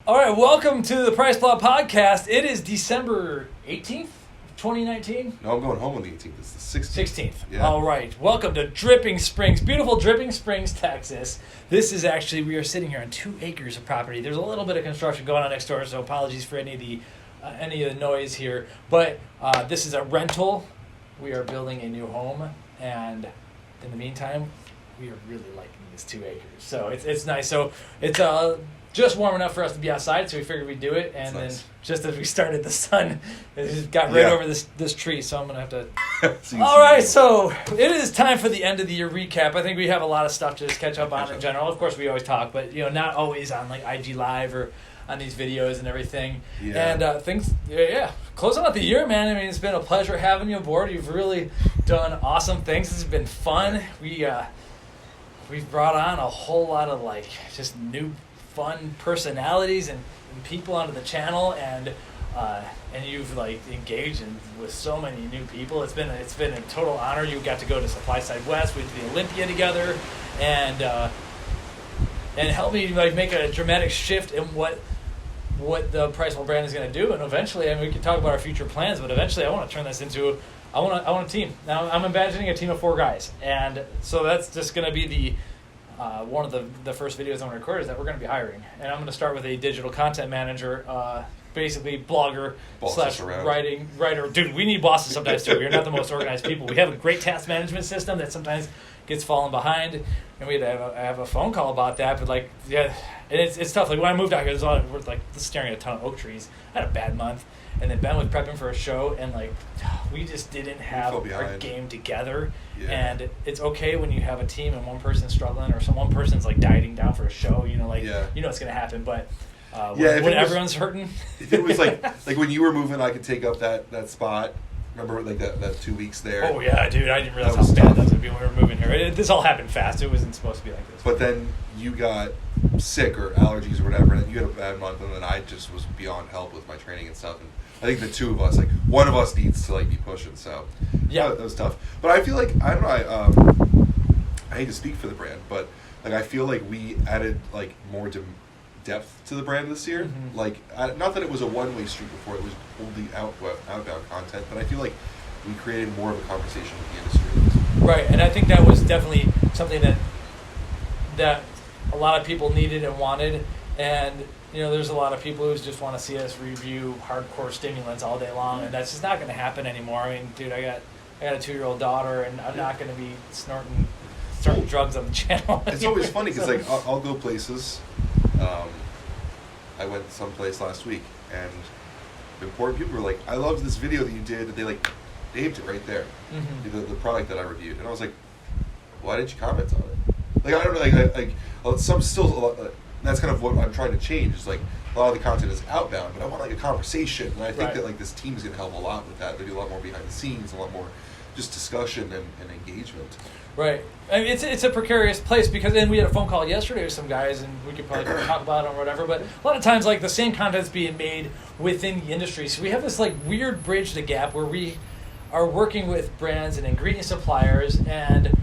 All right, welcome to the PricePlow podcast. It is December 18th, 2019. No, I'm going home on the 18th. It's the 16th. 16th. Yeah. All right. Welcome to Dripping Springs, beautiful Dripping Springs, Texas. This is actually, we are sitting here on 2 acres of property. There's a little bit of construction going on next door, so apologies for any of the noise here. But this is a rental. We are building a new home, and in the meantime, we are really liking this 2 acres. So it's nice. So it's just warm enough for us to be outside, so we figured we'd do it. And then just as we started, the sun just got right over this tree, so I'm going to have to... All right, so it is time for the end of the year recap. I think we have a lot of stuff to just catch up on in general. Of course, we always talk, but not always on like IG Live or on these videos and everything. Yeah. And things, closing out the year, man. I mean, it's been a pleasure having you aboard. You've really done awesome things. This has been fun. We've brought on a whole lot of like just new fun personalities and people onto the channel, and you've like engaged with so many new people. It's been a total honor. You got to go to Supply Side West with the Olympia together, and help me like make a dramatic shift in what the PricePlow brand is going to do. And eventually, I mean, we can talk about our future plans, but eventually I want to turn this into I want a team. Now I'm imagining a team of 4 guys, and so that's just going to be the one of the first videos I'm going to record is that we're going to be hiring. And I'm going to start with a digital content manager, basically blogger / writer. Dude, we need bosses sometimes too. We're not the most organized people. We have a great task management system that sometimes gets fallen behind, and we had to have a phone call about that. But like, yeah, and it's tough. Like when I moved out here, we're like staring at a ton of oak trees. I had a bad month, and then Ben was prepping for a show, and like we just didn't have our game together. Yeah. And it's okay when you have a team and one person's struggling or one person's like dieting down for a show. It's gonna happen. But when everyone's hurting, if it was like when you were moving, I could take up that spot. Remember like that 2 weeks there? Oh yeah, dude! I didn't realize how bad that was gonna be when we were moving here. This all happened fast. It wasn't supposed to be like this. But then you got sick or allergies or whatever, and you had a bad month, and then I just was beyond help with my training and stuff. And I think the two of us, like one of us, needs to like be pushing. So yeah, that was tough. But I feel like I don't know. I hate to speak for the brand, but like I feel like we added like more depth to the brand this year. Mm-hmm. Like not that it was a one-way street before; it was only outbound content. But I feel like we created more of a conversation with the industry. Right, and I think that was definitely something that a lot of people needed and wanted. And there's a lot of people who just want to see us review hardcore stimulants all day long, and that's just not going to happen anymore. I mean, dude, I got a 2-year-old daughter, and I'm not going to be snorting drugs on the channel. It's always funny because like I'll go places. I went someplace last week, and important people were like, "I loved this video that you did," and they like named it right there, the product that I reviewed, and I was like, "Why didn't you comment on it?" Like I don't know, like some still. That's kind of what I'm trying to change. Is like a lot of the content is outbound, but I want like a conversation, and I think that like this team is going to help a lot with that. Maybe a lot more behind the scenes, a lot more just discussion and engagement. Right. I mean, it's a precarious place because then we had a phone call yesterday with some guys, and we could probably talk about it or whatever. But a lot of times, like the same content's being made within the industry, so we have this like weird bridge to gap where we are working with brands and ingredient suppliers, and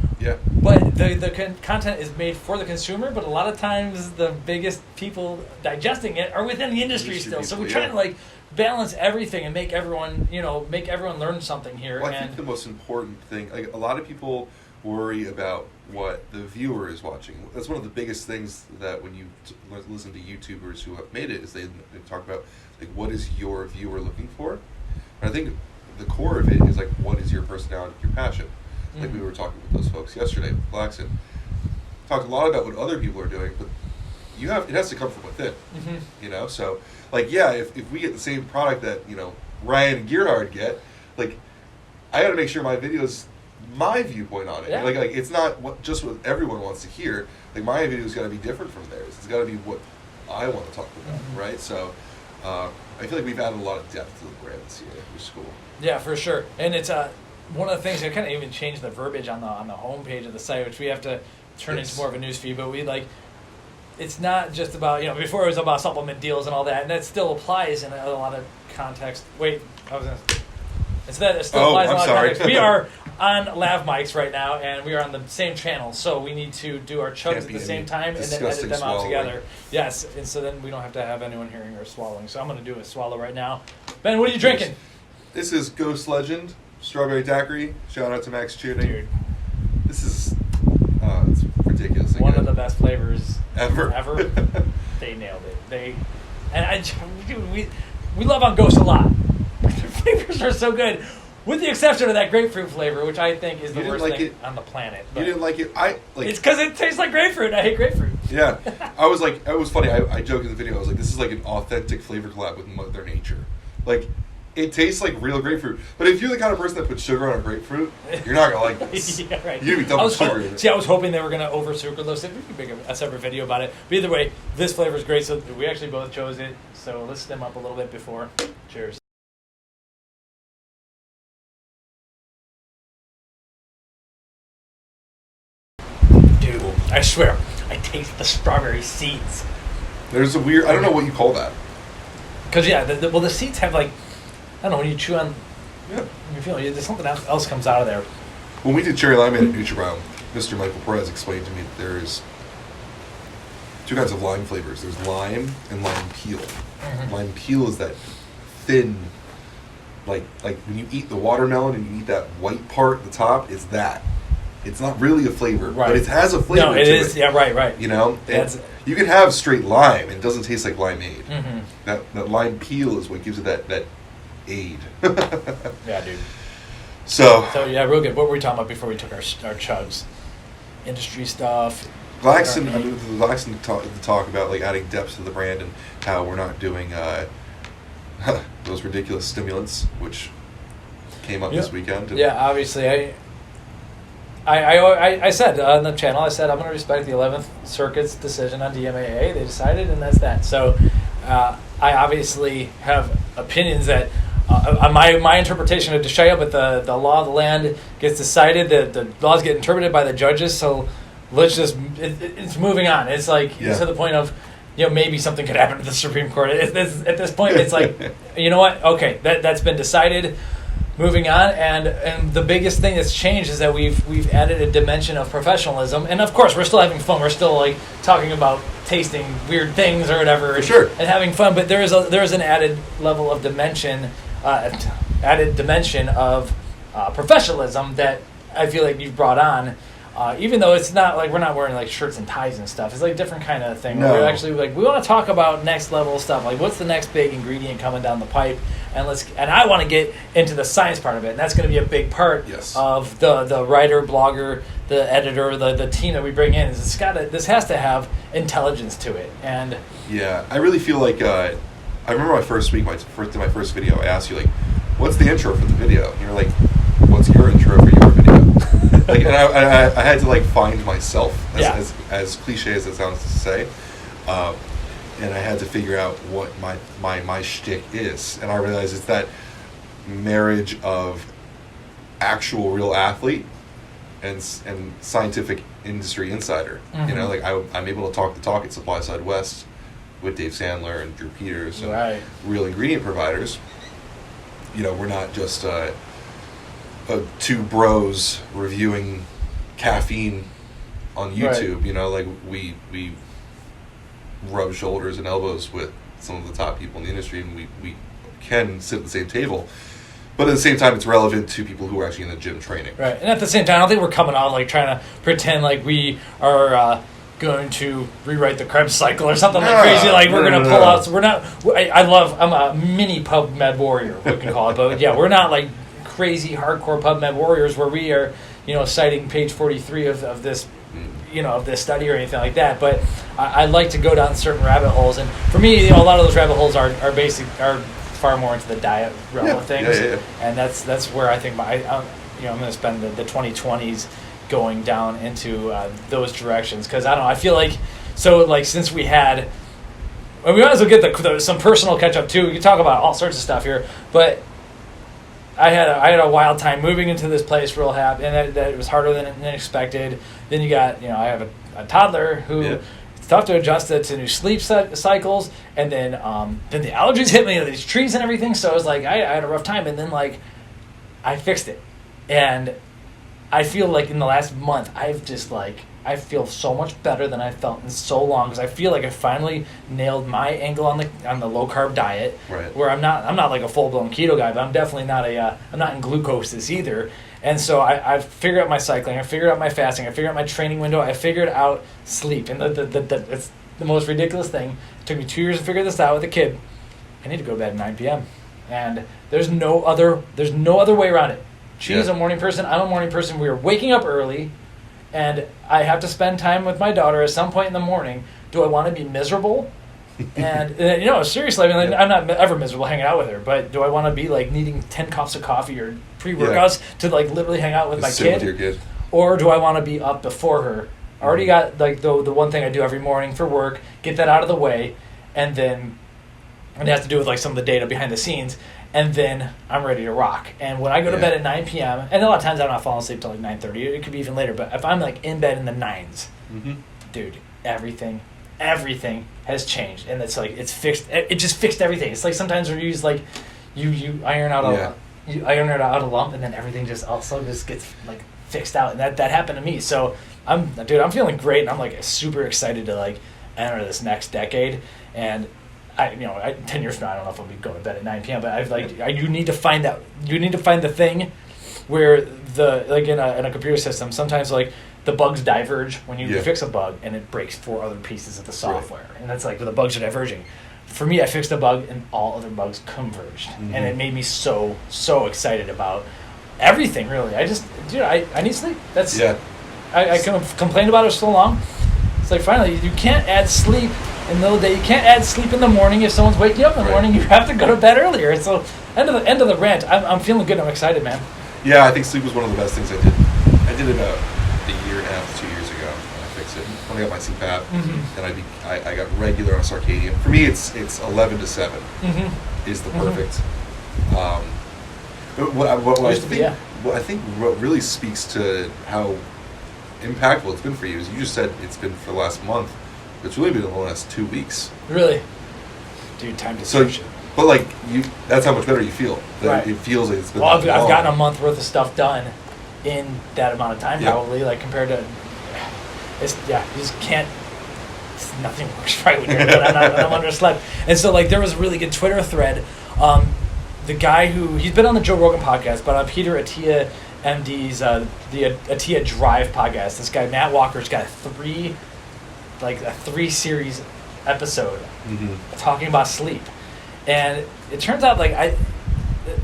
but the content is made for the consumer. But a lot of times, the biggest people digesting it are within the industry still. So we're trying to like balance everything and make everyone learn something here. Well, I think the most important thing, like a lot of people worry about what the viewer is watching. That's one of the biggest things that when you listen to YouTubers who have made it is they talk about like what is your viewer looking for. And I think the core of it is like what is your personality, your passion. Like we were talking with those folks yesterday with Blackson. Talked a lot about what other people are doing, but it has to come from within. So like if we get the same product that Ryan and Gerhard get, like I got to make sure my video's my viewpoint on it. Yeah. Like it's not just what everyone wants to hear. Like my video's got to be different from theirs. It's got to be what I want to talk about, right? So I feel like we've added a lot of depth to the brand this year, which is cool. Yeah, for sure. And it's one of the things that kind of even changed the verbiage on the homepage of the site, which we have to turn into more of a news feed. But we like, it's not just about before it was about supplement deals and all that, and that still applies in a lot of context. Wait, I was gonna. It's that it still Oh, applies in I'm a lot of sorry. contexts. We are on lav mics right now, and we are on the same channel, so we need to do our chugs Can't at be the same any time and then edit disgusting them out swallowing. together. Yes, and so then we don't have to have anyone hearing or swallowing. So I'm going to do a swallow right now. Ben, what are you drinking? This is Ghost Legend Strawberry Daiquiri. Shout out to Max Cheerding. Dude, This is it's ridiculously one good. of the best flavors ever. They nailed it. Dude, we love on Ghost a lot. The flavors are so good, with the exception of that grapefruit flavor, which I think is the You didn't worst like thing it? on the planet. You But didn't like it? I like. it's because it tastes like grapefruit. I hate grapefruit. Yeah, I was like, it was funny. I joked in the video. I was like, this is like an authentic flavor collab with Mother Nature. Like, it tastes like real grapefruit. But if you're the kind of person that puts sugar on a grapefruit, you're not gonna like this. Yeah, right. You'd be dumping sugar in it. I was hoping they were going to over sucralose it. We could make a separate video about it. But either way, this flavor is great. So we actually both chose it. So let's stem up a little bit before. Cheers. Dude, I swear, I taste the strawberry seeds. There's a weird. I don't know what you call that. Because yeah, the seeds have like, I don't know, when you chew on, Yeah. you feel there's something else comes out of there. When we did cherry limeade at NutriBiome, Mr. Michael Perez explained to me that there's two kinds of lime flavors. There's lime and lime peel. Mhm. Lime peel is that thin, like when you eat the watermelon and you eat that white part at the top, it's that. It's not really a flavor, Right. but it has a flavor. No, it to is. Yeah, right. You know, That's- and you can have straight lime and it doesn't taste like limeade. Mm-hmm. That lime peel is what gives it that aid. Yeah, dude. So So yeah, real good. What were we talking about before we took our chugs? Industry stuff. Glaxon, I mean, Glaxon to talk about like adding depth to the brand and how we're not doing those ridiculous stimulants, which came up this weekend. And Yeah, obviously, I said on the channel, I said I'm going to respect the 11th Circuit's decision on DMAA. They decided, and that's that. So I obviously have opinions that my interpretation of DSHIA, but the law of the land gets decided, the laws get interpreted by the judges. So let's just it's moving on. It's like to the point of maybe something could happen to the Supreme Court. At this point, it's like you know what? Okay, that's been decided. Moving on, and the biggest thing that's changed is that we've added a dimension of professionalism, and of course we're still having fun. We're still like talking about tasting weird things or whatever, For sure. and having fun. But there is an added level of dimension, of professionalism that I feel like you've brought on. Even though it's not like we're not wearing like shirts and ties and stuff, it's like a different kind of thing. No. We're actually like we want to talk about next level stuff. Like what's the next big ingredient coming down the pipe, and I want to get into the science part of it, and that's going to be a big part of the writer, blogger, the editor, the team that we bring in. This has to have intelligence to it, and yeah, I really feel like I remember my first week, my first video. I asked you like, "What's the intro for the video?" And you're like, "What's your intro for your video?" Like, and I had to like find myself, as cliche as it sounds to say, and I had to figure out what my shtick is, and I realized it's that marriage of actual real athlete and scientific industry insider. Mm-hmm. You know, like I'm able to talk the talk at Supply Side West with Dave Sandler and Drew Peters and real ingredient providers. You know, we're not just two bros reviewing caffeine on YouTube. Right. You know, like we rub shoulders and elbows with some of the top people in the industry, and we can sit at the same table. But at the same time, it's relevant to people who are actually in the gym training. Right, and at the same time, I don't think we're coming out like trying to pretend like we are going to rewrite the Krebs cycle or something like crazy. Like we're going to pull out. So we're not. I'm a mini PubMed warrior, we can call it. But yeah, we're not like crazy hardcore PubMed warriors where we are, citing page 43 of this, of this study or anything like that. But I like to go down certain rabbit holes, and for me, a lot of those rabbit holes are far more into the diet realm of things, and that's where I think I'm going to spend the 2020s going down into those directions, because I feel like since we had. Well, we might as well get some personal catch up too. We can talk about all sorts of stuff here, but I had a wild time moving into this place, real happy, and that it was harder than expected. Then you got I have a toddler who it's tough to adjust to new sleep cycles, and then the allergies hit me, and these trees and everything. So I was like, I had a rough time, and then I fixed it. And I feel like in the last month, I've just like, I feel so much better than I felt in so long, because I feel like I finally nailed my angle on the low carb diet. Right. Where I'm not like a full blown keto guy, but I'm definitely not I'm not in glucosis either. And so I've figured out my cycling, I figured out my fasting, I figured out my training window, I figured out sleep. And it's the most ridiculous thing. It took me 2 years to figure this out with a kid. I need to go to bed at 9 p.m. And there's no other way around it. She's a morning person, I'm a morning person. We are waking up early, and I have to spend time with my daughter at some point in the morning. Do I want to be miserable? And seriously, I mean, I'm not ever miserable hanging out with her, but do I want to be like needing 10 cups of coffee or pre-workouts to like literally hang out with my kid? With your kid? Or do I want to be up before her? I already got like the one thing I do every morning for work, get that out of the way, and then it has to do with like some of the data behind the scenes, and then I'm ready to rock. And when I go to bed at 9 p.m., and a lot of times I'm not falling asleep till like 9:30, it could be even later, but if I'm like in bed in the 9s, dude, everything has changed, and it's like it's fixed. It just fixed everything. It's like sometimes when you use like you iron out a lump, and then everything just also just gets like fixed out, and that happened to me. So I'm feeling great, and I'm like super excited to like enter this next decade. And 10 years from now, I don't know if I'll be going to bed at 9 p.m., but you need to find the thing where in a computer system, sometimes like the bugs diverge when you fix a bug, and it breaks 4 other pieces of the software. Right. And that's like the bugs are diverging. For me, I fixed a bug and all other bugs converged. And it made me so excited about everything, really. I need sleep. That's I complained about it so long. It's like, finally, you can't add sleep in the middle of the day. You can't add sleep in the morning. If someone's waking you up in the morning, you have to go to bed earlier. So end of the rant. I'm feeling good. I'm excited, man. Yeah, I think sleep was one of the best things I did. I did it about a year and a half, 2 years ago. I fixed it when I got my CPAP, and I got regular on circadian. For me, it's 11 to 7 is the perfect. I think what really speaks to how impactful it's been for you is you just said it's been for the last month. It's really been in the last 2 weeks. Really? Dude, time to search it. But like that's how much better you feel. Right. It feels like it's been. Well, I've gotten a month worth of stuff done in that amount of time, probably. Like compared to, you just can't. Nothing works right when I'm underslept. And so like there was a really good Twitter thread. The guy he's been on the Joe Rogan podcast, but Peter Attia MD's the Attia Drive podcast. This guy Matt Walker's got a 3-series episode talking about sleep. And it turns out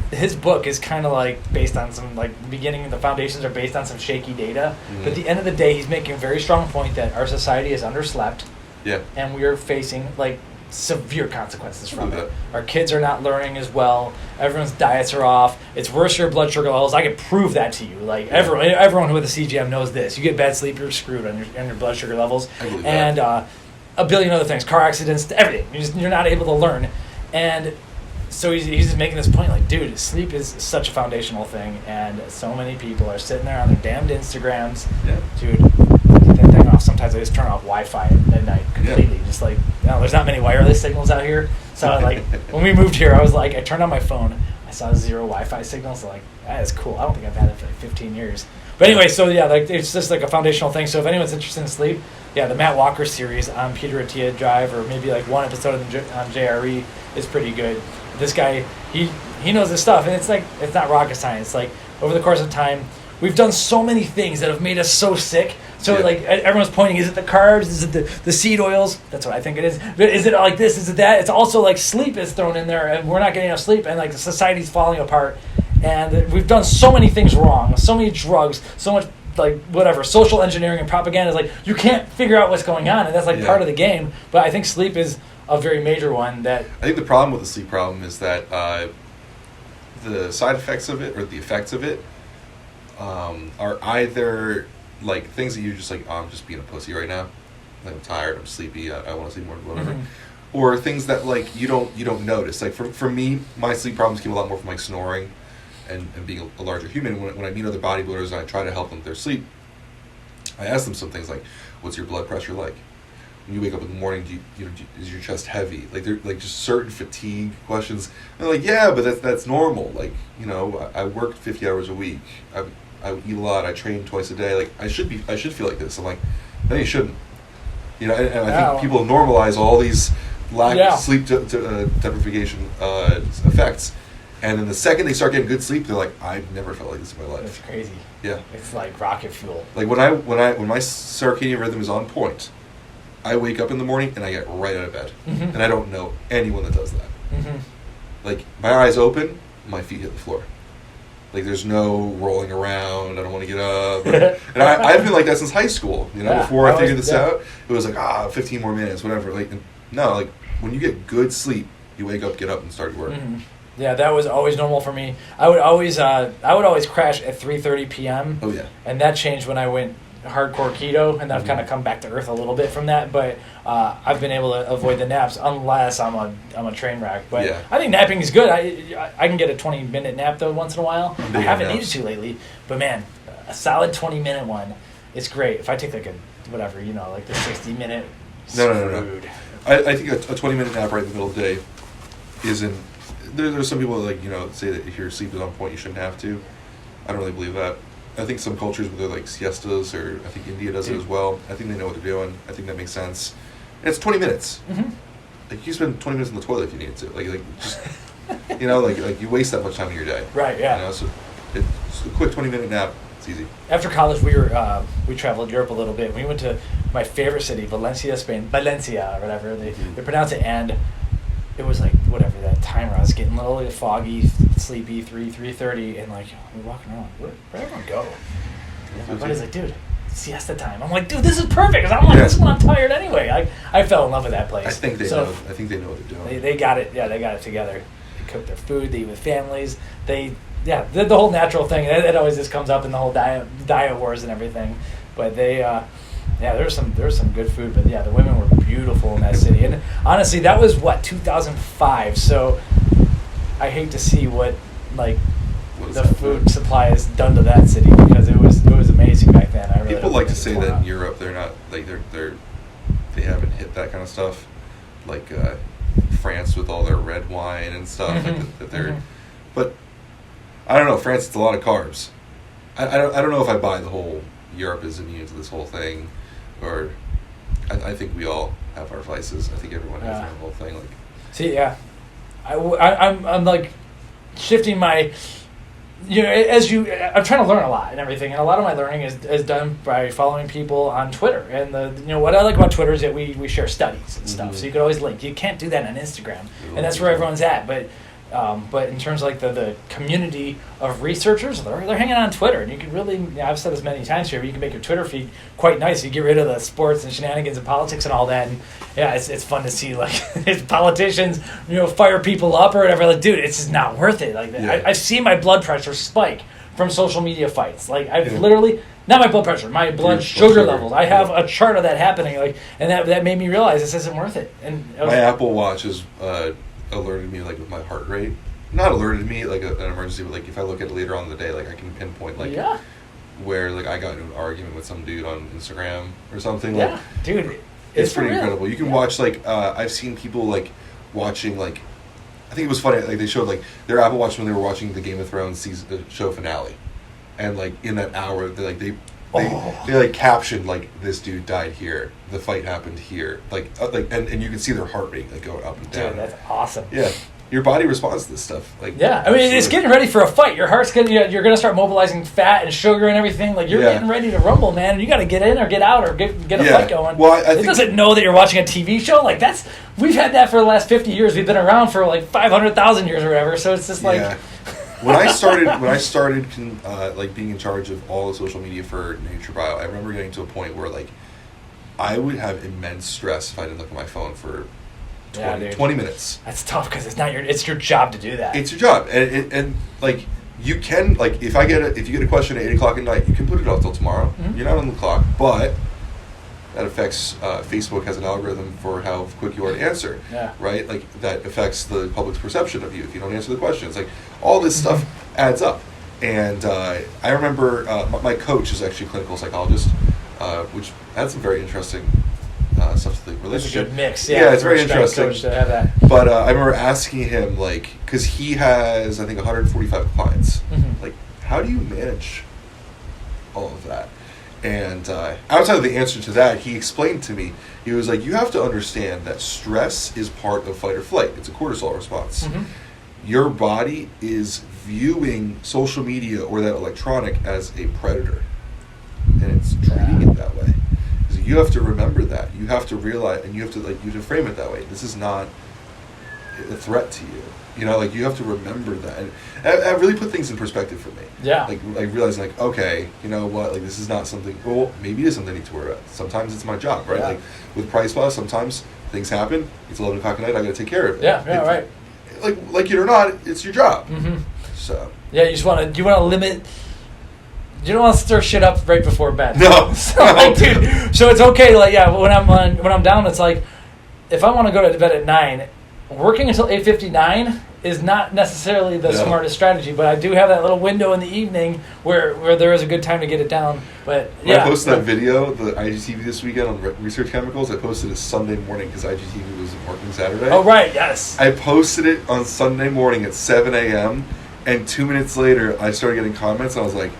his book is kind of like based on some like the foundations are based on some shaky data. But at the end of the day, he's making a very strong point that our society is underslept. Yeah. And we are facing like severe consequences from it. Our kids are not learning as well. Everyone's diets are off. It's worse for your blood sugar levels. I could prove that to you. Like everyone who with a CGM knows this. You get bad sleep, you're screwed on your blood sugar levels. And a billion other things, car accidents, everything. You're not able to learn. And so he's just making this point, like, dude, sleep is such a foundational thing, and so many people are sitting there on their damned Instagrams. Yeah. Dude, get that thing off. Sometimes I just turn off Wi-Fi at midnight completely. Yeah. Just like, there's not many wireless signals out here. So like, when we moved here, I turned on my phone. I saw 0 Wi-Fi signals. So like, that is cool. I don't think I've had it for like 15 years. But anyway, so it's just like a foundational thing. So if anyone's interested in sleep, the Matt Walker series on Peter Attia Drive, or maybe like one episode on JRE is pretty good. This guy, he knows his stuff, and it's not rocket science. Like over the course of time, we've done so many things that have made us so sick. So like everyone's pointing, is it the carbs? Is it the seed oils? That's what I think it is. Is it like this? Is it that? It's also like sleep is thrown in there, and we're not getting enough sleep, and like the society's falling apart. And we've done so many things wrong, so many drugs, so much like whatever, social engineering and propaganda is like, you can't figure out what's going on, and that's like part of the game. But I think sleep is a very major one. That I think the problem with the sleep problem is that the side effects of it, or the effects of it, are either like things that you're just like, I'm just being a pussy right now, like, I'm tired, I'm sleepy, I want to sleep more, whatever. Or things that like you don't notice. Like for me, my sleep problems came a lot more from like snoring and being a larger human. When I meet other bodybuilders and I try to help them with their sleep, I ask them some things like, what's your blood pressure like? when you wake up in the morning, is your chest heavy? Like they're like just certain fatigue questions. And they're like, yeah, but that's normal. Like, I work 50 hours a week. I eat a lot. I train twice a day. Like I should feel like this. I'm like, no, you shouldn't. And I think people normalize all these lack of sleep deprivation effects. And then the second they start getting good sleep, they're like, I've never felt like this in my life. It's crazy. Yeah. It's like rocket fuel. Like when my circadian rhythm is on point, I wake up in the morning and I get right out of bed. Mm-hmm. And I don't know anyone that does that. Mm-hmm. Like my eyes open, my feet hit the floor. Like there's no rolling around. I don't want to get up. And I've been like that since high school. Before I figured this out, it was like 15 more minutes, whatever. Like no, like when you get good sleep, you wake up, get up, and start work. Mm-hmm. Yeah, that was always normal for me. I would always crash at 3:30 p.m. Oh yeah. And that changed when I went hardcore keto, and I've kind of come back to earth a little bit from that. But I've been able to avoid the naps unless I'm a train wreck. But yeah. I think napping is good. I can get a 20-minute nap though once in a while. I haven't needed to lately, but man, a solid 20-minute one is great. If I take like like the 60-minute. No. I think a 20-minute nap right in the middle of the day isn't. There's some people that say that if your sleep is on point, you shouldn't have to. I don't really believe that. I think some cultures where they're like siestas, or I think India does it as well. I think they know what they're doing. I think that makes sense. And it's 20 minutes. Mm-hmm. Like you spend 20 minutes in the toilet if you need to. Like just like you waste that much time in your day. Right. Yeah. So it's a quick 20-minute nap. It's easy. After college, we traveled Europe a little bit. We went to my favorite city, Valencia, Spain. Valencia, or whatever they pronounce it, and it was like whatever that timer. I was getting a little foggy, sleepy, 3:30, and like we're walking around. Where'd everyone go? And my buddy's like, dude, siesta time. I'm like, dude, this is perfect. Cause I'm like, this is when I'm tired anyway. I fell in love with that place. I think they know. I think they know what they're doing. They got it. Yeah, they got it together. They cook their food. They eat with families. The whole natural thing. It always just comes up in the whole diet wars and everything. But there's some good food. But yeah, the women were beautiful in that city. And honestly, that was 2005. So I hate to see what the food supply has done to that city, because it was amazing back then. People like to say that in Europe they're not they haven't hit that kind of stuff, like France with all their red wine and stuff. Mm-hmm. That they're, but I don't know. France, it's a lot of carbs. I don't know if I buy the whole Europe is immune to this whole thing, or I think we all have our vices. I think everyone has their whole thing. Like, see, yeah, I'm like shifting my. I'm trying to learn a lot and everything, and a lot of my learning is done by following people on Twitter. And what I like about Twitter is that we share studies and stuff, so you can always link. You can't do that on Instagram, and that's where everyone's at. But in terms of like the community of researchers, they're hanging on Twitter, and you can really. I've said this many times here, but you can make your Twitter feed quite nice. You get rid of the sports and shenanigans and politics and all that, and yeah, it's fun to see like politicians fire people up or whatever. Like, dude, it's just not worth it. Like I've seen my blood pressure spike from social media fights. Like I've literally. Not my blood pressure, my blood sugar levels. I have a chart of that happening, and that made me realize this isn't worth it. And my Apple Watch is alerted me like with my heart rate. Not alerted me like an emergency, but like if I look at it later on in the day, like I can pinpoint where like I got into an argument with some dude on Instagram or something. Yeah, like, dude, it's pretty incredible. You can watch like I've seen people like watching like I think it was funny like they showed like their Apple Watch when they were watching the Game of Thrones show finale, and like in that hour they like captioned like this dude died here, the fight happened here, and you can see their heart rate like going up and down. Dude, that's awesome. Yeah, your body responds to this stuff. Like I mean, it's getting ready for a fight. Your heart's you're gonna start mobilizing fat and sugar and everything. Like you're getting ready to rumble, man. And you got to get in or get out or get a fight going. Well, I think doesn't know that you're watching a TV show. Like we've had that for the last 50 years. We've been around for like 500,000 years or whatever. So it's just like. Yeah. When I started like being in charge of all the social media for NutriBio, I remember getting to a point where like I would have immense stress if I didn't look at my phone for 20 minutes. That's tough because it's your job to do that. It's your job, and like you can like if you get a question at 8:00 at night, you can put it off till tomorrow. Mm-hmm. You're not on the clock, but that affects Facebook has an algorithm for how quick you are to answer, right? Like that affects the public's perception of you if you don't answer the questions. Like all this stuff adds up. And I remember my coach is actually a clinical psychologist, which had some very interesting stuff to the relationship. It's a good mix. Yeah, it's for very a strength interesting. coach to have that. But I remember asking him, like, because he has, I think, 145 clients. Mhm. Like, how do you manage all of that? And outside of the answer to that, he explained to me, he was like, you have to understand that stress is part of fight or flight. It's a cortisol response. Mhm. Your body is viewing social media or that electronic as a predator. And it's treating it that way. So you have to remember that. You have to realize, and you have to frame it that way. This is not a threat to you. You know, like, you have to remember that. And I really put things in perspective for me. Yeah. Like realizing, like, okay, you know what, like, this is not something, well, maybe it is something I need to worry about. Sometimes it's my job, right? Yeah. Like, with PricePlow, sometimes things happen. It's 11 o'clock at night, I got to take care of it. Yeah, right. Like it or not, it's your job. Mm-hmm. So. Yeah, you want to limit. You don't want to stir shit up right before bed. No. So, like, dude, so it's okay. Like, yeah, when I'm down, it's like, if I want to go to bed at 9, working until 8:59 is not necessarily the smartest strategy. But I do have that little window in the evening where there is a good time to get it down. But When yeah, I posted that video, the IGTV this weekend on research chemicals, I posted it Sunday morning because IGTV was working Saturday. Oh right, yes. I posted it on Sunday morning at 7 a.m. and 2 minutes later, I started getting comments. And I was like,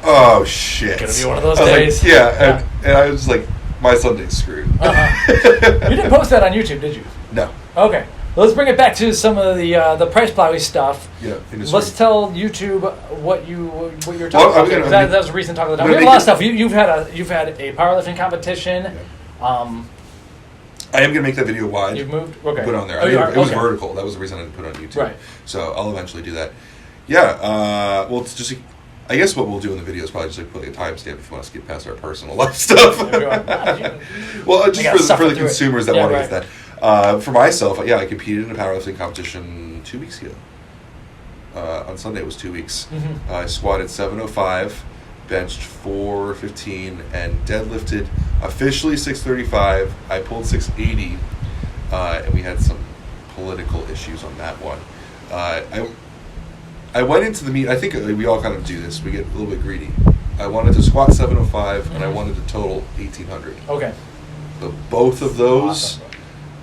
"Oh shit!" Gonna be one of those I was days. Like, yeah, and I was just like, "My Sunday's screwed." You didn't post that on YouTube, did you? No. Okay. Let's bring it back to some of the PricePlow stuff. Yeah. Let's tell YouTube what you're talking Well, about. That was a recent talk of the town. We have a lot of stuff. You've had a powerlifting competition. Yeah. I am gonna make that video wide. You've moved. Okay. Put on there. Oh, It was vertical. That was the reason I didn't put it on YouTube. Right. So I'll eventually do that. Yeah. Well, it's just. I guess what we'll do in the video is probably just like put a timestamp if you want to skip past our personal life stuff. Well, just for the consumers that want to get that. For myself, yeah, I competed in a powerlifting competition 2 weeks ago. On Sunday it was 2 weeks. Mm-hmm. I squatted 705, benched 415, and deadlifted officially 635. I pulled 680, and we had some political issues on that one. I went into the meet. I think we all kind of do this. We get a little bit greedy. I wanted to squat 705, and I wanted to total 1800. Okay. So both of those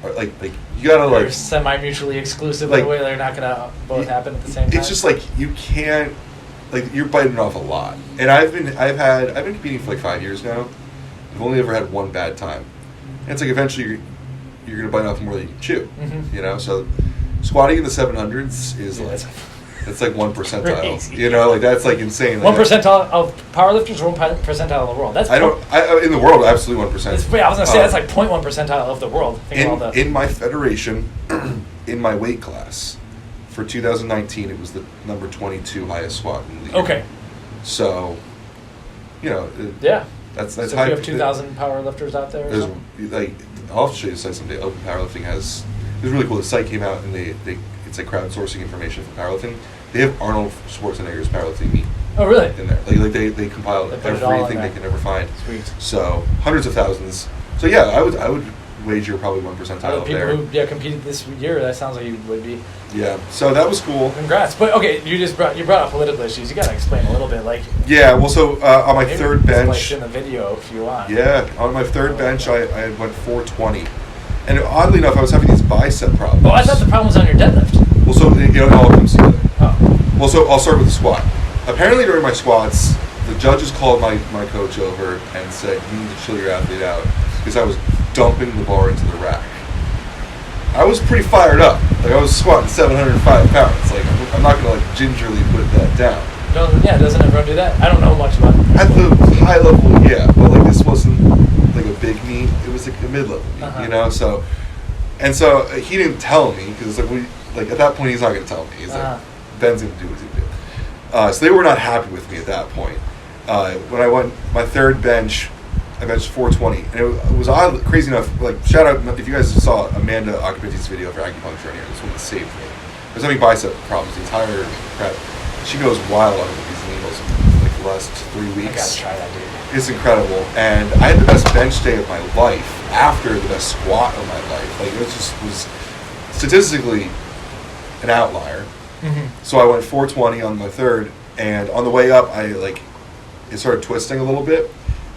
are like you gotta They're like semi-mutually exclusive like, in a way. They're not gonna both happen at the same time. It's just like you can't, like, you're biting off a lot. And I've been competing for like 5 years now. I've only ever had one bad time. And it's like eventually you're gonna bite off more than you can chew. Mm-hmm. You know, so squatting in the 700s is it's like 1 percentile. Crazy. You know, like that's like insane. Like 1 percentile of powerlifters, or 1 percentile of the world. That's in the world, absolutely 1%. I was gonna say that's like 0.1 percentile of the world. In my federation, in my weight class, for 2019, it was the number 22 highest squat in the league. Okay. So, you know, yeah, that's so high. If you have 2,000 powerlifters out there. Or something? Like, I'll have to show you the site someday. Open Powerlifting has. It was really cool. The site came out and it's like crowdsourcing information for powerlifting. They have Arnold Schwarzenegger's powerlifting meet. Oh really? In there, like they compiled everything they can ever find. Sweet. So hundreds of thousands. So yeah, I would wager probably 1 percentile up there. People who competed this year, that sounds like you would be. Yeah. So that was cool. Congrats. But okay, you brought up political issues. You gotta explain a little bit, like. Yeah. Well, so on my third bench. In the video, if you want. Yeah, on my third bench, I went 420, and oddly enough, I was having these bicep problems. Oh, I thought the problem was on your deadlift. Well, so it all comes together. Oh. Well, so I'll start with the squat. Apparently, during my squats, the judges called my coach over and said, "You need to chill your athlete out," because I was dumping the bar into the rack. I was pretty fired up. Like, I was squatting 705 pounds. Like, I'm not gonna like gingerly put that down. Doesn't everyone do that? I don't know much about it. At the high level, yeah, but like this wasn't like a big meet. It was like a mid-level meet, you know. So he didn't tell me because like at that point he's not gonna tell me. He's like, Ben's gonna do what he's gonna do. So they were not happy with me at that point. When I went my third bench, I benched 420, and it was odd, crazy enough. Like, shout out if you guys saw Amanda Occupenti's video for acupuncture in here. This one that saved me. I was having bicep problems the entire prep. She goes wild on these needles in like the last 3 weeks. I gotta try that, dude. It's incredible, and I had the best bench day of my life after the best squat of my life. Like, it was statistically an outlier. Mm-hmm. So I went 420 on my third, and on the way up, it started twisting a little bit,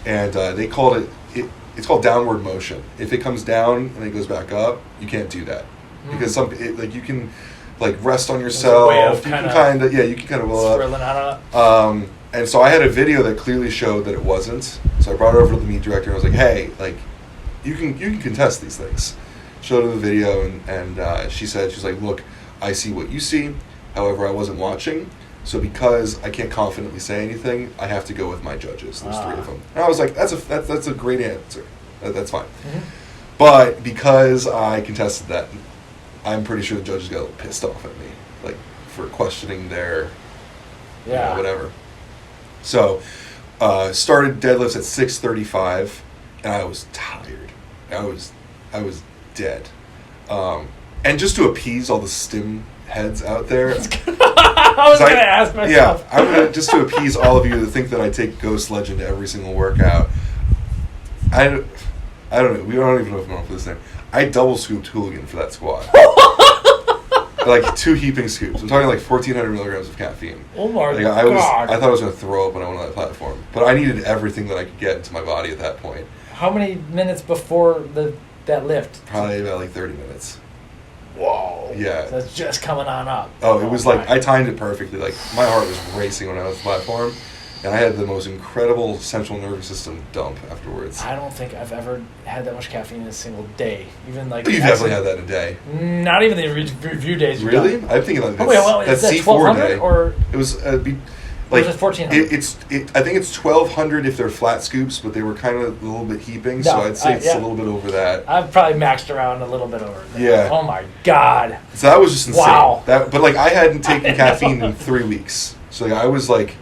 and they called it it's called downward motion. If it comes down and it goes back up, you can't do that because you can like rest on yourself. You can kind of swirling out of it. And so I had a video that clearly showed that it wasn't. So I brought it over to the meet director and I was like, hey, like you can contest these things. Showed her the video and she said, she's like, look, I see what you see. However, I wasn't watching. So because I can't confidently say anything, I have to go with my judges. There's 3 of them. And I was like, that's a great answer. That's fine. Mm-hmm. But because I contested that, I'm pretty sure the judges got a little pissed off at me, like for questioning their, whatever. So started deadlifts at 635, and I was tired. I was dead. And just to appease all the stim heads out there. I was going to ask myself. Yeah, I'm gonna just to appease all of you that think that I take Ghost Legend to every single workout. I don't know. We don't even know if I'm going for this name. I double scooped Hooligan for that squat. Like 2 heaping scoops. I'm talking like 1,400 milligrams of caffeine. Oh my God. I thought I was going to throw up when I went on that platform. But I needed everything that I could get into my body at that point. How many minutes before that lift? Probably about like 30 minutes. Whoa. Yeah. So it's just coming on up. Oh, it was like, I timed it perfectly. Like, my heart was racing when I was on the platform. And I had the most incredible central nervous system dump afterwards. I don't think I've ever had that much caffeine in a single day. Even like you've definitely had that in a day. Not even the review days. Really? I'm thinking like that's C4 day. Or it was like was it 1,400? I think it's 1,200 if they're flat scoops, but they were kind of a little bit heaping, so I'd say it's a little bit over that. I've probably maxed around a little bit over that. Yeah. Oh my God. So that was just insane. Wow. But like I hadn't taken caffeine in 3 weeks, so like, I was like,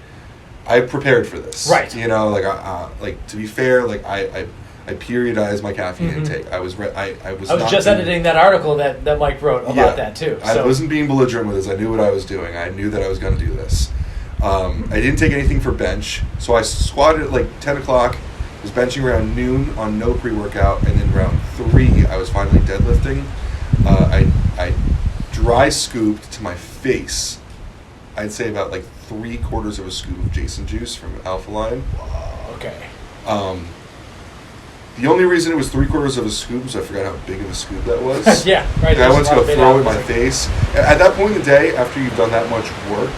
I prepared for this. Right. You know, like to be fair, like I periodized my caffeine intake. I was just editing that article that Mike wrote about that too. So. I wasn't being belligerent with this. I knew what I was doing. I knew that I was going to do this. I didn't take anything for bench, so I squatted at like 10 o'clock, was benching around noon on no pre-workout, and then around 3 I was finally deadlifting. I dry scooped to my face, I'd say about like 3/4 of a scoop of Jason juice from Alpha Line. Okay. The only reason it was 3/4 of a scoop is I forgot how big of a scoop that was. Yeah, right. I went to go throw it in my face. At that point in the day, after you've done that much work,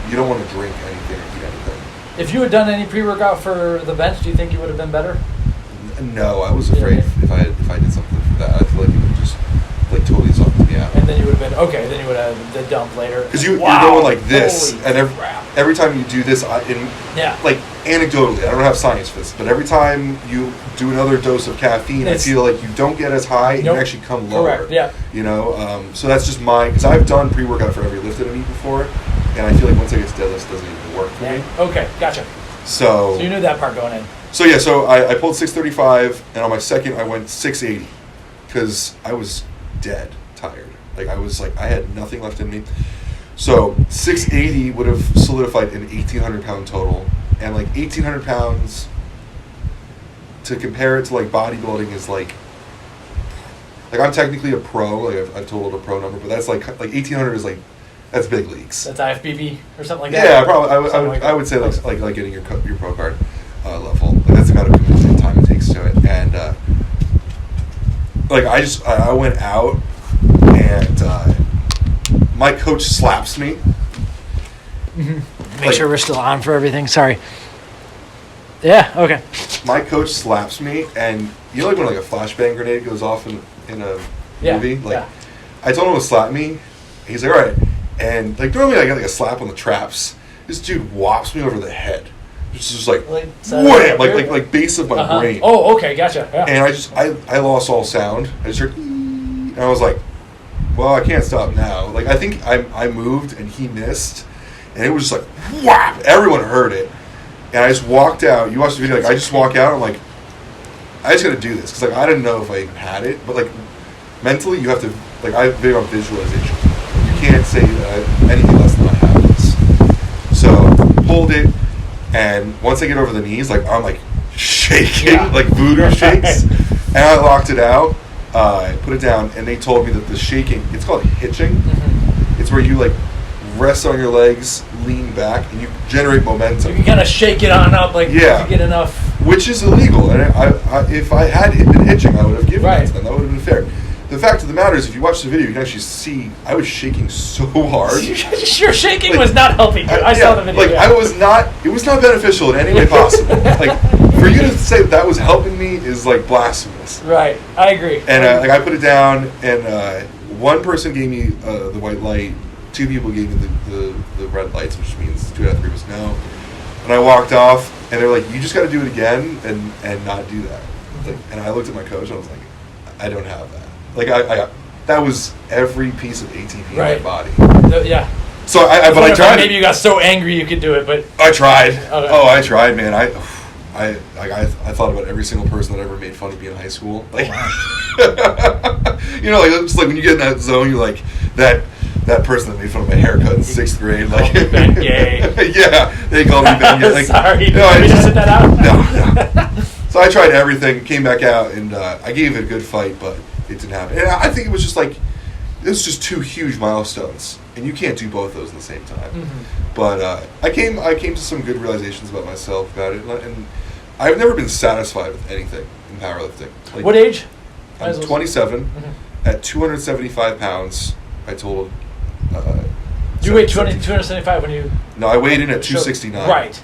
you don't want to drink anything or eat anything. If you had done any pre-workout for the bench, do you think you would have been better? No, I was afraid if I did something for that, I feel like it would just like totally zombed me out. And then you would have been okay. Then you would have the dump later. Because you're going like this, and every time you do this, like anecdotally, I don't have science for this, but every time you do another dose of caffeine, I feel like you don't get as high, and you actually come lower. Correct. Yeah. You know, so that's just because I've done pre-workout for every lift that I eat before, and I feel like once I get to deadlifts, it doesn't even work for me. Okay, gotcha. So you knew that part going in. So yeah, so I pulled 635, and on my second I went 680 because I was dead tired. Like I had nothing left in me. So 680 would have solidified an 1,800 pound total, and like 1,800 pounds to compare it to like bodybuilding is like I'm technically a pro. Like I've totaled a pro number, but that's like 1,800 is like that's big leagues. That's IFBB or something like that. Yeah, probably. I would say like getting your pro card level. Like that's the amount of commitment and time it takes to it. And like I went out and my coach slaps me. Mm-hmm. Make sure we're still on for everything. Sorry. Yeah. Okay. My coach slaps me, and you know, like when like a flashbang grenade goes off in a movie. I told him to slap me. He's like, all right. And like normally I get like a slap on the traps. This dude whops me over the head. It's just like wham, like base of my brain. Oh, okay, gotcha. Yeah. And I lost all sound. I just heard, and I was like, well, I can't stop now. Like I think I moved and he missed, and it was just like whap. Everyone heard it, and I just walked out. You watched the video. Like I just walk out. I'm like, I just got to do this because like I didn't know if I even had it, but like mentally you have to like I have big on visualization. You can't say anything less than I have this. So hold it. And once I get over the knees, like I'm like shaking, like voodoo shakes, and I locked it out. I put it down, and they told me that the shaking, it's called hitching. Mm-hmm. It's where you like rest on your legs, lean back, and you generate momentum. You can kind of shake it on up, like if you get enough. which is illegal. And if I had been itching, I would have given Right. it to them. That would have been fair. The fact of the matter is, if you watch the video, you can actually see I was shaking so hard. Your shaking was not helping you. I saw the video. Like, I was not. It was not beneficial in any way possible. Like, for you to say that was helping me is like blasphemous. Right. I agree. And like, I put it down, and one person gave me the white light. 2 people gave me the red lights, which means 2 out of 3 was no. And I walked off, and they're like, "You just got to do it again, and not do that." Like, and I looked at my coach, and I was like, "I don't have that." Like, I that was every piece of ATP Right. in my body. Yeah. So but I tried. Maybe you got so angry you could do it, but I tried. Okay. Oh, I tried, man. I thought about every single person that ever made fun of me in high school. Like, you know, like it's like when you get in that zone, you're like that person that made fun of my haircut in 6th grade. Like, Ben Gay. Yeah, they called me Ben Gay. Like, sorry, no, did we just edit that out? No. So I tried everything, came back out, and I gave it a good fight, but it didn't happen. And I think it was just like, it was just 2 huge milestones, and you can't do both those at the same time. Mm-hmm. But I came to some good realizations about myself about it, and I've never been satisfied with anything in powerlifting. Like, What age? I'm 27. Mm-hmm. At 275 pounds, I told. You weighed 275 when you... No, I weighed in at 269. Right.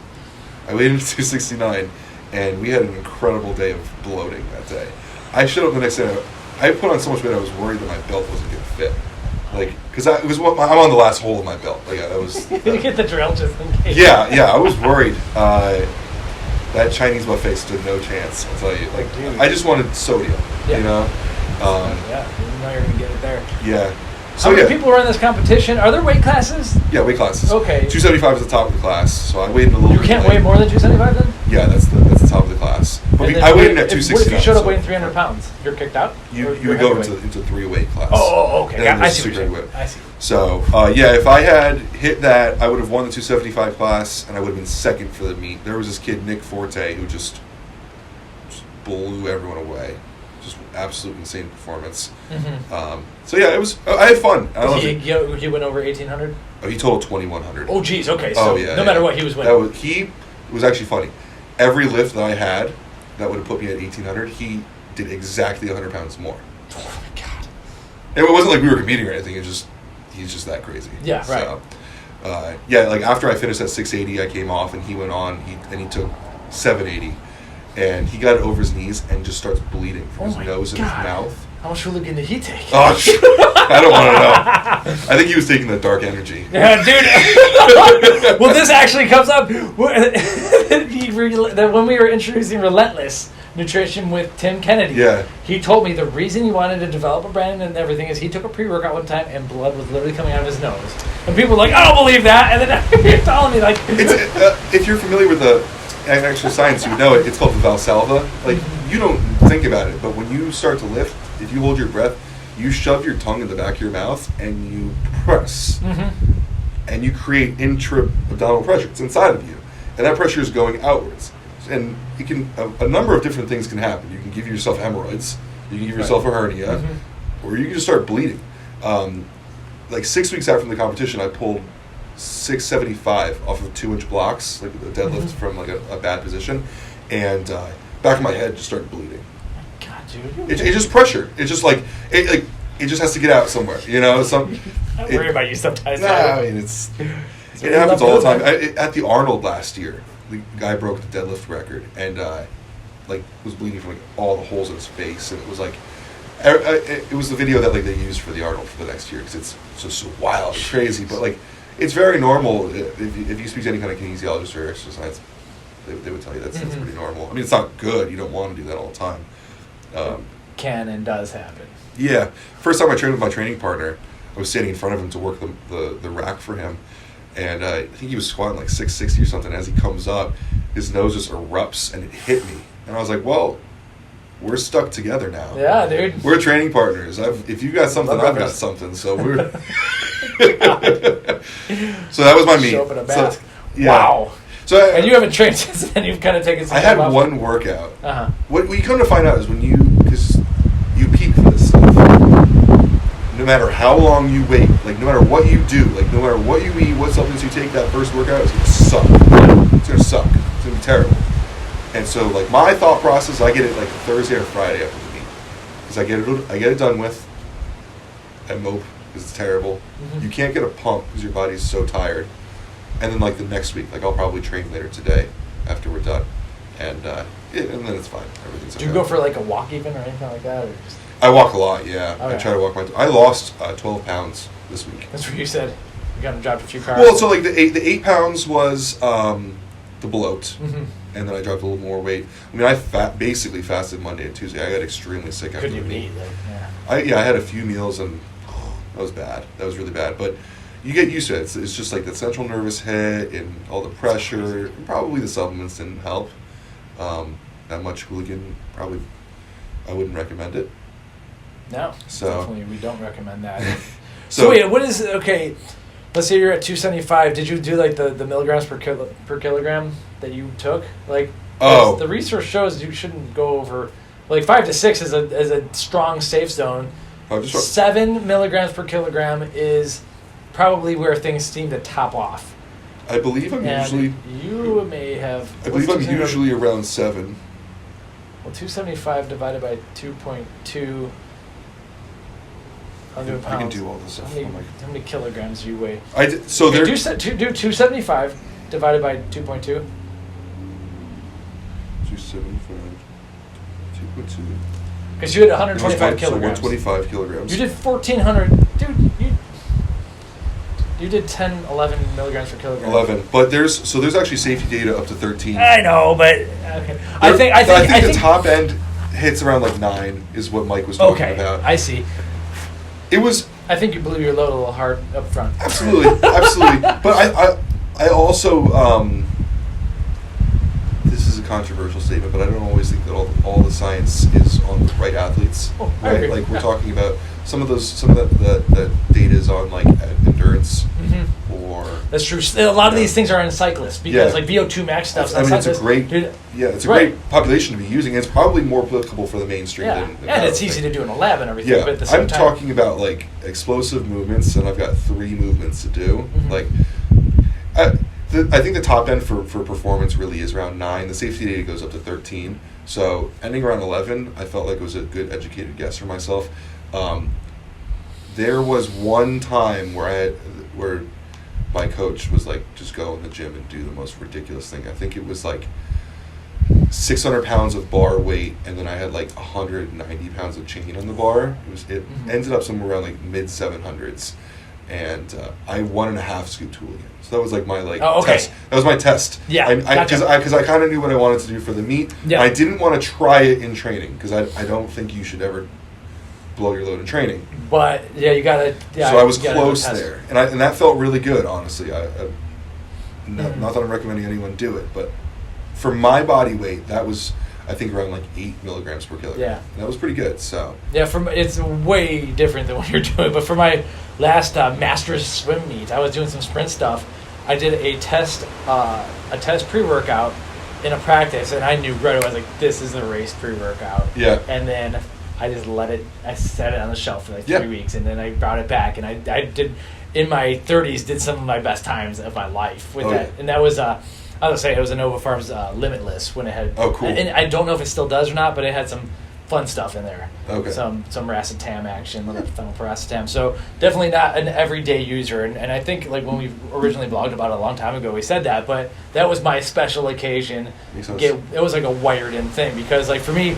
I weighed in at 269, and we had an incredible day of bloating that day. I showed up the next day. I put on so much weight, I was worried that my belt wasn't going to fit. Like, because I'm on the last hole of my belt. Like, I was. You get the drill just in case. Yeah, I was worried. That Chinese buffet stood no chance. I'll tell you. Like, Dude. I just wanted sodium. Yeah. You know. Yeah, you know you're going to get it there. Yeah. How many people were in this competition? Are there weight classes? Yeah, weight classes. Okay. 275 is the top of the class, so I weighed in a little You bit. can't weigh more than 275 then? Yeah, that's the top of the class. But And then I weighed in at What 260. if you showed up weighing 300 pounds? You're kicked out? You Or would you're go heavyweight? into 3-weight class. Oh, okay. And Yeah, then I there's see what super you're heavyweight. saying. I see. So, yeah, if I had hit that, I would have won the 275 class, and I would have been second for the meet. There was this kid, Nick Forte, who just blew everyone away. Just absolute insane performance. Mm-hmm. So, yeah, it was. I had fun. I loved it. He went over 1,800? Oh, he totaled 2,100. Oh, geez. Okay. So yeah, no matter what, he was winning. He was actually funny. Every lift that I had that would have put me at 1,800, he did exactly 100 pounds more. Oh, my God. It wasn't like we were competing or anything. He's just that crazy. Yeah, right. So, yeah, like after I finished at 680, I came off and he went on. He took 780, and he got over his knees and just starts bleeding from his nose and his mouth. How much Hooligan did he take? Oh, I don't want to know. I think he was taking the dark energy. Yeah, dude. Well, this actually comes up when we were introducing Relentless Nutrition with Tim Kennedy. Yeah. He told me the reason he wanted to develop a brand and everything is he took a pre-workout one time and blood was literally coming out of his nose. And people were like, I don't believe that. And then you're telling me like... If you're familiar with the actual science, you would know it. It's called the Valsalva. Like, you don't think about it, but when you start to lift, if you hold your breath, you shove your tongue in the back of your mouth and you press. Mm-hmm. And you create intra-abdominal pressure. It's inside of you. And that pressure is going outwards. And it can a number of different things can happen. You can give yourself hemorrhoids. You can give yourself a hernia. Mm-hmm. Or you can just start bleeding. Like 6 weeks after the competition, I pulled 675 off of 2-inch blocks, like a deadlift from like a bad position. And back of my head just started bleeding. God, dude. It's just pressure. It's just like it just has to get out somewhere. You know, I worry about you sometimes. Nah, I mean it happens all the time. At the Arnold last year, the guy broke the deadlift record and like was bleeding from like all the holes in his face, and it was like it was the video that like they used for the Arnold for the next year because it's just so wild and crazy. But like it's very normal if you speak to any kind of kinesiologist or exercise. They would tell you that's pretty normal. I mean, it's not good. You don't want to do that all the time. Can and does happen. Yeah. First time I trained with my training partner, I was standing in front of him to work the rack for him. And I think he was squatting like 660 or something. As he comes up, his nose just erupts and it hit me. And I was like, well, we're stuck together now. Yeah, dude. We're training partners. If you got something, I've got something. So we're... So that was my meet. Show up in a mask. So, yeah. Wow. So and you haven't trained since then. You've kind of taken some I time had off. one workout. Uh-huh. What you come to find out is because you peak for this stuff. No matter how long you wait, like no matter what you do, like no matter what you eat, what supplements you take, that first workout is going to suck. It's going to suck. It's going to be terrible. And so, like, my thought process, I get it like Thursday or Friday after the meet, because I get it done with. I mope because it's terrible. Mm-hmm. You can't get a pump because your body's so tired. And then like the next week, like I'll probably train later today after we're done, and and then it's fine. Everything's okay. Do you go for like a walk even or anything like that, or just? I walk a lot. Yeah, Okay. I try to walk I lost 12 pounds this week. That's what you said. You got to drop a few carbs. Well, so like the 8 pounds was the bloat, Mm-hmm. and then I dropped a little more weight. I mean, I basically fasted Monday and Tuesday. I got extremely sick after Couldn't the even meet. eat. Like, I had a few meals and that was bad. That was really bad. But you get used to it. It's just like the central nervous hit and all the pressure. Probably the supplements didn't help. That much hooligan, probably I wouldn't recommend it. No, So definitely we don't recommend that. so So wait, what is okay? Let's say you're at 275. Did you do like the milligrams per kilogram that you took? Like, Oh. the research shows you shouldn't go over like 5 to 6 is a strong safe zone. 7 milligrams per kilogram is probably where things seem to top off. I believe I'm And usually. you may have. I believe I'm 275 usually around 7. Well, 275 divided by 2.2. I can do all this stuff. How many kilograms do you weigh? So Okay, there. do 275 divided by 2.2. 275, 2.2. Because you had 125 So kilograms. 125 kilograms. You did 1,400. Dude, you did 10, 11 milligrams per kilogram. 11, but there's actually safety data up to 13. I know, but okay. I think the top end hits around like 9 is what Mike was talking okay, about. I see. It was I think you blew your load a little hard up front. absolutely. But I also this is a controversial statement, but I don't always think that all the science is on the right athletes. Oh, I right? agree. Like we're Yeah. talking about some of the data is on like endurance or That's true. A lot of these things are in cyclists because like VO2 max stuff. I mean, it's a great, Dude, it's a right. great population to be using. It's probably more applicable for the mainstream Yeah, than and it's easy to do in a lab and everything. Yeah, But at the same I'm time, talking about like explosive movements, and I've got 3 movements to do. Mhm. Like, I think the top end for performance really is around 9. The safety data goes up to 13. So ending around 11, I felt like it was a good educated guess for myself. There was one time where my coach was like, just go in the gym and do the most ridiculous thing. I think it was like 600 pounds of bar weight, and then I had like 190 pounds of chain on the bar. It ended up somewhere around like mid 700s, and I 1.5 scooped hooligan. So that was like my test. That was my test. Yeah, because I kind of knew what I wanted to do for the meet. Yeah. I didn't want to try it in training because I don't think you should ever blow your load in training. But yeah, you gotta. Yeah, So I was you gotta close test. there, and that felt really good, honestly. Mhm. Not that I'm recommending anyone do it, but for my body weight, that was I think around like 8 milligrams per kilogram. Yeah. And that was pretty good. So Yeah, it's way different than what you're doing. But for my last Masters swim meet, I was doing some sprint stuff. I did a test pre-workout in a practice, and I knew right away, I was like, this is a race pre-workout. yeah, And then I just I set it on the shelf for like 3 Yeah. weeks, and then I brought it back, and I did, in my 30s, did some of my best times of my life with Oh, that. yeah. And that was, I was say it was a Nova Farms Limitless when it had. Oh, cool. And I don't know if it still does or not, but it had some fun stuff in there. Okay. Some racetam action, phenylparacetam. So definitely not an everyday user. And I think like when we originally blogged about it a long time ago, we said that, but that was my special occasion. Makes sense. It was like a wired in thing because like for me,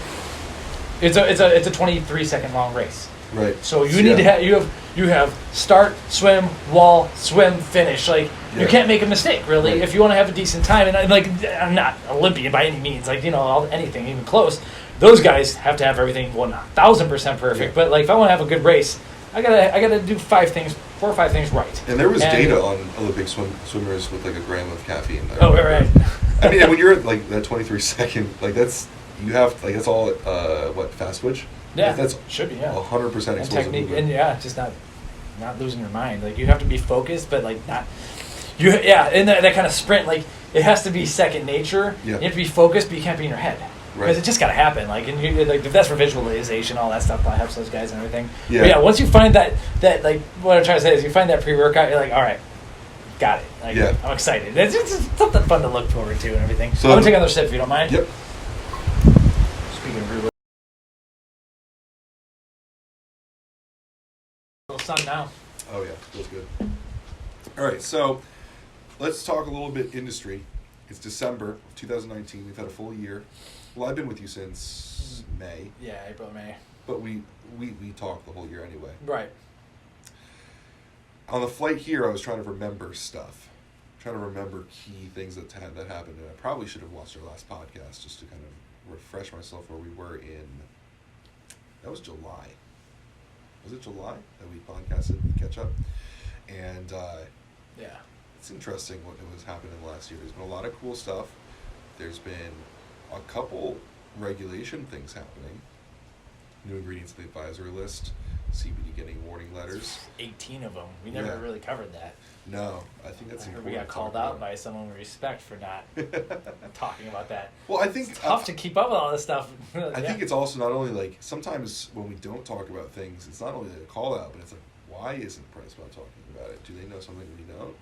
it's a 23-second long race. right. So you need to have you have start, swim, wall, swim, finish. Like you Yeah. can't make a mistake really Right. if you want to have a decent time. And I'm not Olympian by any means. Like anything even close. Those guys have to have everything 1,000% perfect. Yeah. But like if I want to have a good race, I gotta do 4 or 5 things right. And there was data on Olympic swimmers with like a gram of caffeine. Oh, right. I mean, when you're at like that 23-second, like that's all fast twitch. Yeah, that's should be 100% And explosive technique, movement. and just not losing your mind. Like you have to be focused, but like not. In that kind of sprint, like it has to be second nature. Yeah. You have to be focused, but you can't be in your head. Because Right. it just got to happen. Like, and like that's for visualization, all that stuff probably helps those guys and everything. Yeah. But yeah, once you find that like what I'm trying to say is you find that pre-workout, you're like, all right, got it. Like, Yeah. I'm excited. It's something fun to look forward to and everything. So- I'm gonna take another sip if you don't mind. Yep. can really little sun now. Oh yeah, feels good. All right, so let's talk a little bit industry. It's December of 2019. We've had a full year. Well, I've been with you since May. Yeah, April, May. But we talked the whole year anyway. Right. On the flight here, I was trying to remember stuff. Trying to remember key things that happened. And I probably should have watched our last podcast just to kind of refresh myself where we were in... That was July. Was it July that we podcasted Catch Up? And yeah, it's interesting what was happening last year. There's been a lot of cool stuff. There's been a couple regulation things happening. New ingredients in the advisory list, CBD getting warning letters. 18 of them. We never really covered that. No, I think that's important. We got called out by someone we respect for not talking about that. Well, I think it's tough to keep up with all this stuff. I think it's also not only like sometimes when we don't talk about things, it's not only a call out, but it's like, why isn't PricePlow talking about it? Do they know something we don't?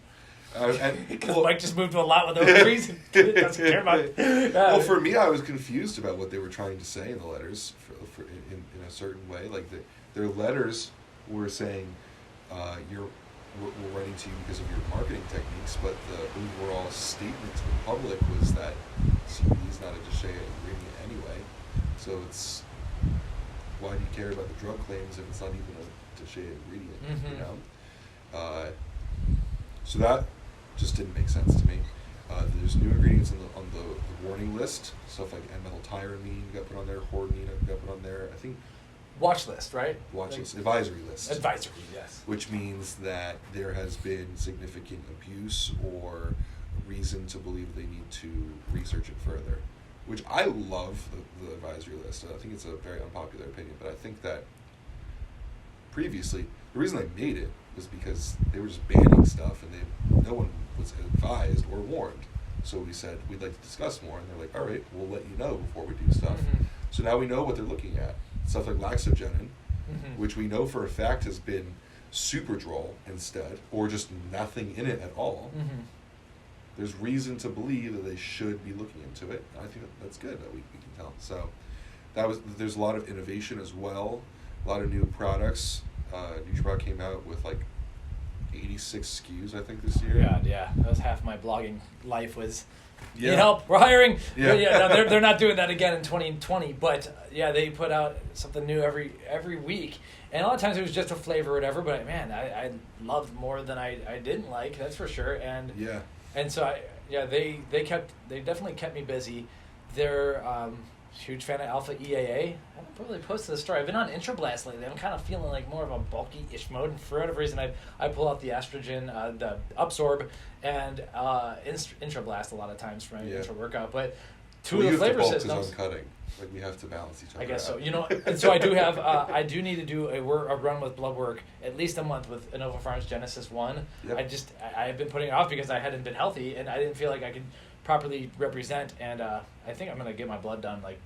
Because Mike just moved to a lot with no reason. Doesn't care about it. Well, for me, I was confused about what they were trying to say in the letters in a certain way. Like their letters were saying, we're writing to you because of your marketing techniques, but the overall statement to the public was that CBD is not a DSHEA ingredient anyway. So it's, why do you care about the drug claims if it's not even a DSHEA ingredient? Mm-hmm. You know, so that just didn't make sense to me. There's new ingredients on the warning list, stuff like N-methyltyramine got put on there, hordenine got put on there. I think watch list, right? Watch list, advisory list. Advisory, yes. Which means that there has been significant abuse or reason to believe they need to research it further. Which I love the advisory list. I think it's a very unpopular opinion, but I think that previously the reason they made it was because they were just banning stuff and no one was advised or warned. So we said, we'd like to discuss more. And they're like, all right, we'll let you know before we do stuff. Mm-hmm. So now we know what they're looking at. Stuff like laxogenin, which we know for a fact has been Superdrol instead, or just nothing in it at all. Mm-hmm. There's reason to believe that they should be looking into it. And I think that's good that we can tell. So there's a lot of innovation as well, a lot of new products. NutriBot came out with like 86 SKUs, I think, this year. God, yeah. That was half my blogging life was, need help, we're hiring. Yeah. No, they're not doing that again in 2020, but yeah, they put out something new every week. And a lot of times it was just a flavor or whatever, but man, I loved more than I didn't like, that's for sure. And so they definitely kept me busy. They're huge fan of Alpha EAA. I haven't really posted the story. I've been on Intrablast lately. I'm kind of feeling like more of a bulky-ish mode, and for whatever reason, I pull out the estrogen, the Absorb, and Intrablast a lot of times for my intra workout. But two of the flavor systems. Cutting. Like we have to balance each other. I guess out. so. And so I do have. I do need to do a run with blood work at least a month with Innova Farms Genesis 1. Yep. I've been putting it off because I hadn't been healthy and I didn't feel like I could properly represent, and I think I'm gonna get my blood done like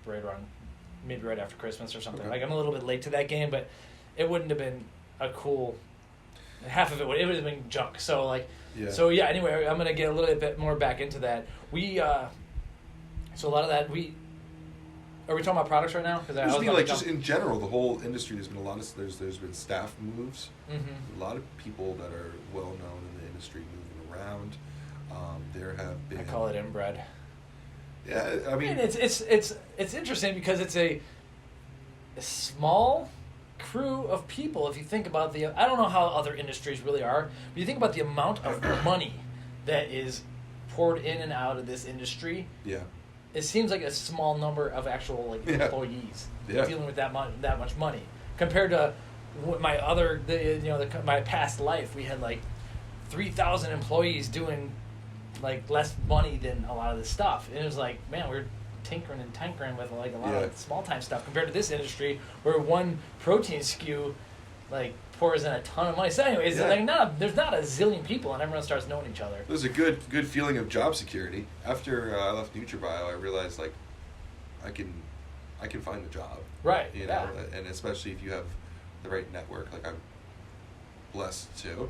maybe right after Christmas or something. Okay. Like I'm a little bit late to that game, but it wouldn't have been a cool. Half of it would have been junk. So anyway, I'm gonna get a little bit more back into that. So a lot of that are we talking about products right now? Just in general, the whole industry. There's been a lot of there's been staff moves. Mm-hmm. A lot of people that are well known in the industry moving around. There have been. I call it inbred. Yeah, I mean it's interesting because it's a small crew of people. If you think about I don't know how other industries really are, but you think about the amount of money that is poured in and out of this industry. Yeah. It seems like a small number of actual employees dealing with that much money compared to my my past life. We had like 3,000 employees doing like less money than a lot of this stuff, and it was like, man, we're tinkering with like a lot of small time stuff compared to this industry where one protein SKU like pours in a ton of money. So anyways, there's not a zillion people, and everyone starts knowing each other. There's a good feeling of job security. After I left NutriBio, I realized like I can find a job, right? You know, and especially if you have the right network, like I'm blessed to.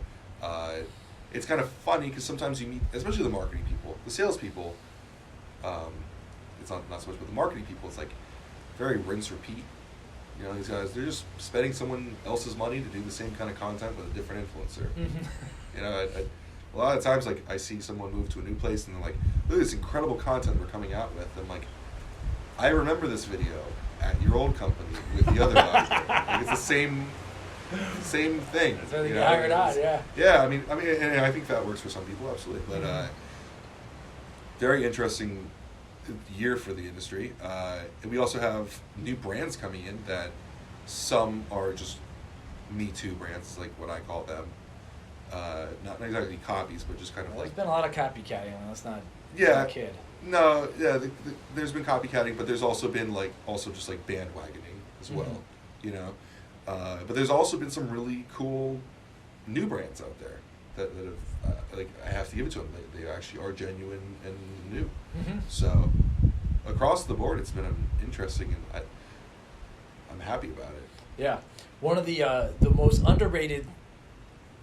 It's kind of funny because sometimes you meet, especially the marketing people, the sales people. It's not so much, but the marketing people. It's like very rinse repeat. You know, these guys, they're just spending someone else's money to do the same kind of content with a different influencer. You know, a lot of times, like, I see someone move to a new place and they're like, look at this incredible content we're coming out with. I'm like, I remember this video at your old company with the other guys. Like, it's the same thing. That's why they get hired on, yeah. Yeah, I mean, and I think that works for some people, absolutely. But very interesting year for the industry. And we also have new brands coming in that some are just Me Too brands, like what I call them. Not exactly copies, but just kind of There's like... been a lot of copycatting. Let's not kid. No, yeah, there's been copycatting, but there's also been just bandwagoning as well, you know. But there's also been some really cool new brands out there that have, I have to give it to them. They actually are genuine and new. So across the board, it's been interesting, and I'm happy about it. Yeah, one of the most underrated.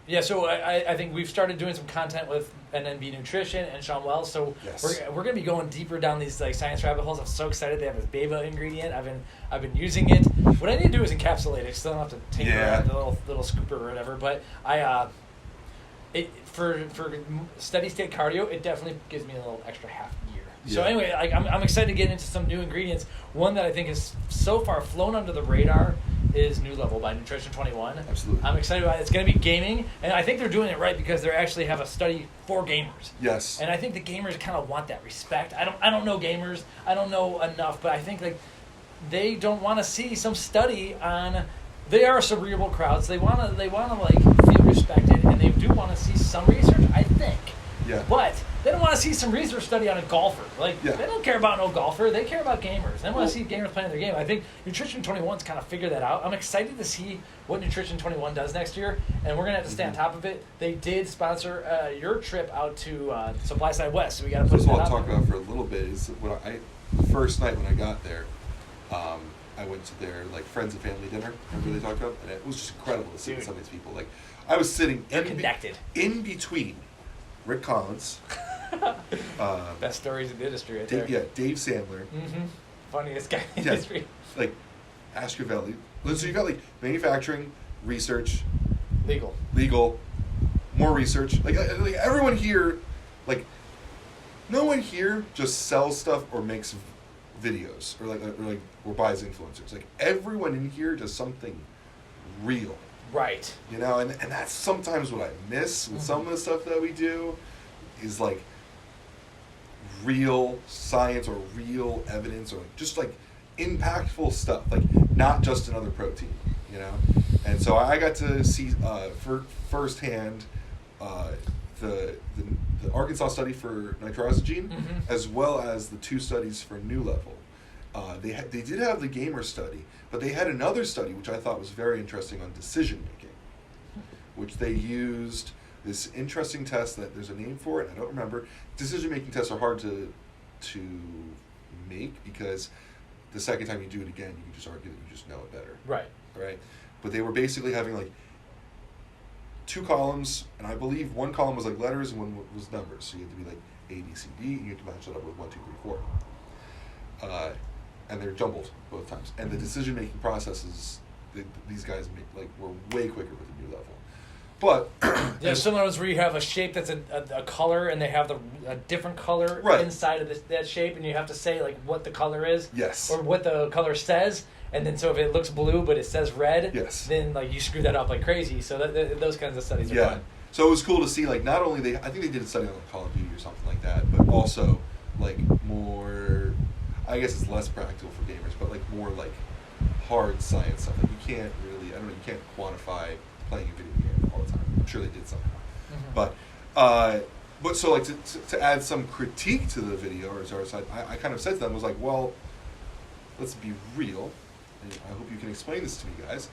Yeah, so I think we've started doing some content with NNB Nutrition and Sean Wells. So Yes. we're gonna be going deeper down these science rabbit holes. I'm so excited they have this Beva ingredient. I've been using it. What I need to do is encapsulate it. Still don't have to take the little scooper or whatever. But for steady state cardio, it definitely gives me a little extra half year. So anyway, I'm excited to get into some new ingredients. One that I think has so far flown under the radar is New Level by Nutrition 21. Absolutely. I'm excited about it. It's going to be gaming, and I think they're doing it right because they actually have a study for gamers. Yes. And I think the gamers kind of want that respect. I don't know gamers. I don't know enough, but I think they don't want to see some study on. They are cerebral crowds. They want to feel respected, and they do want to see some research, I think. Yeah. But they don't want to see some research study on a golfer. They don't care about no golfer. They care about gamers. They want to see gamers playing their game. I think Nutrition 21's kind of figured that out. I'm excited to see what Nutrition 21 does next year, and we're going to have to stay on top of it. They did sponsor your trip out to Supply Side West, so we got to put That's that what out I'll talk there. about for a little bit. Is the first night when I got there, I went to their friends and family dinner. Remember they talked about, and it was just incredible to see some of these people. I was sitting connected in between Rick Collins, best stories in the industry right there. Dave Sandler, funniest guy in the industry. Ashkevelli. So you got manufacturing, research, legal, more research. Everyone here, no one here just sells stuff or makes videos or buys influencers. Everyone in here does something real. Right. You know, and that's sometimes what I miss with some of the stuff that we do is real science or real evidence or just impactful stuff, not just another protein, you know? And so I got to see firsthand the Arkansas study for nitrosogene as well as the 2 studies for New Level. They did have the gamer study, but they had another study which I thought was very interesting on decision making, which they used this interesting test that there's a name for it. I don't remember. Decision making tests are hard to make because the second time you do it again, you can just argue that you just know it better. Right. But they were basically having 2 columns, and I believe one column was letters and one was numbers. So you had to be A, B, C, D, and you had to match that up with 1, 2, 3, 4. And they're jumbled both times. And the decision-making processes, these guys were way quicker with the New Level. But some ones where you have a shape that's a color, and they have a different color inside of that shape, and you have to say what the color is, or what the color says. And then so if it looks blue but it says red, then you screw that up like crazy. So those kinds of studies are fun. So it was cool to see not only I think they did a study on Call of Duty or something like that, but also more. I guess it's less practical for gamers, but more hard science stuff. You can't really, you can't quantify playing a video game all the time. I'm sure they did somehow. But so to add some critique to the video, I kind of said to them, was well, let's be real, and I hope you can explain this to me, guys.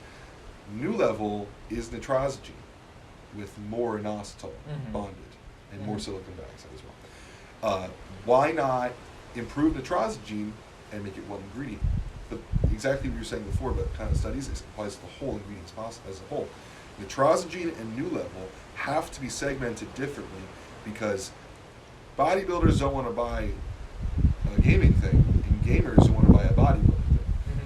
New Level is nitrosogene with more inositol bonded and more silicon dioxide as well. Why not improve nitrosogene and make it one ingredient? But exactly what you were saying before about kind of studies, it applies to the whole ingredients as a whole. Nitrosogene and New Level have to be segmented differently because bodybuilders don't want to buy a gaming thing, and gamers don't want to buy a bodybuilding thing.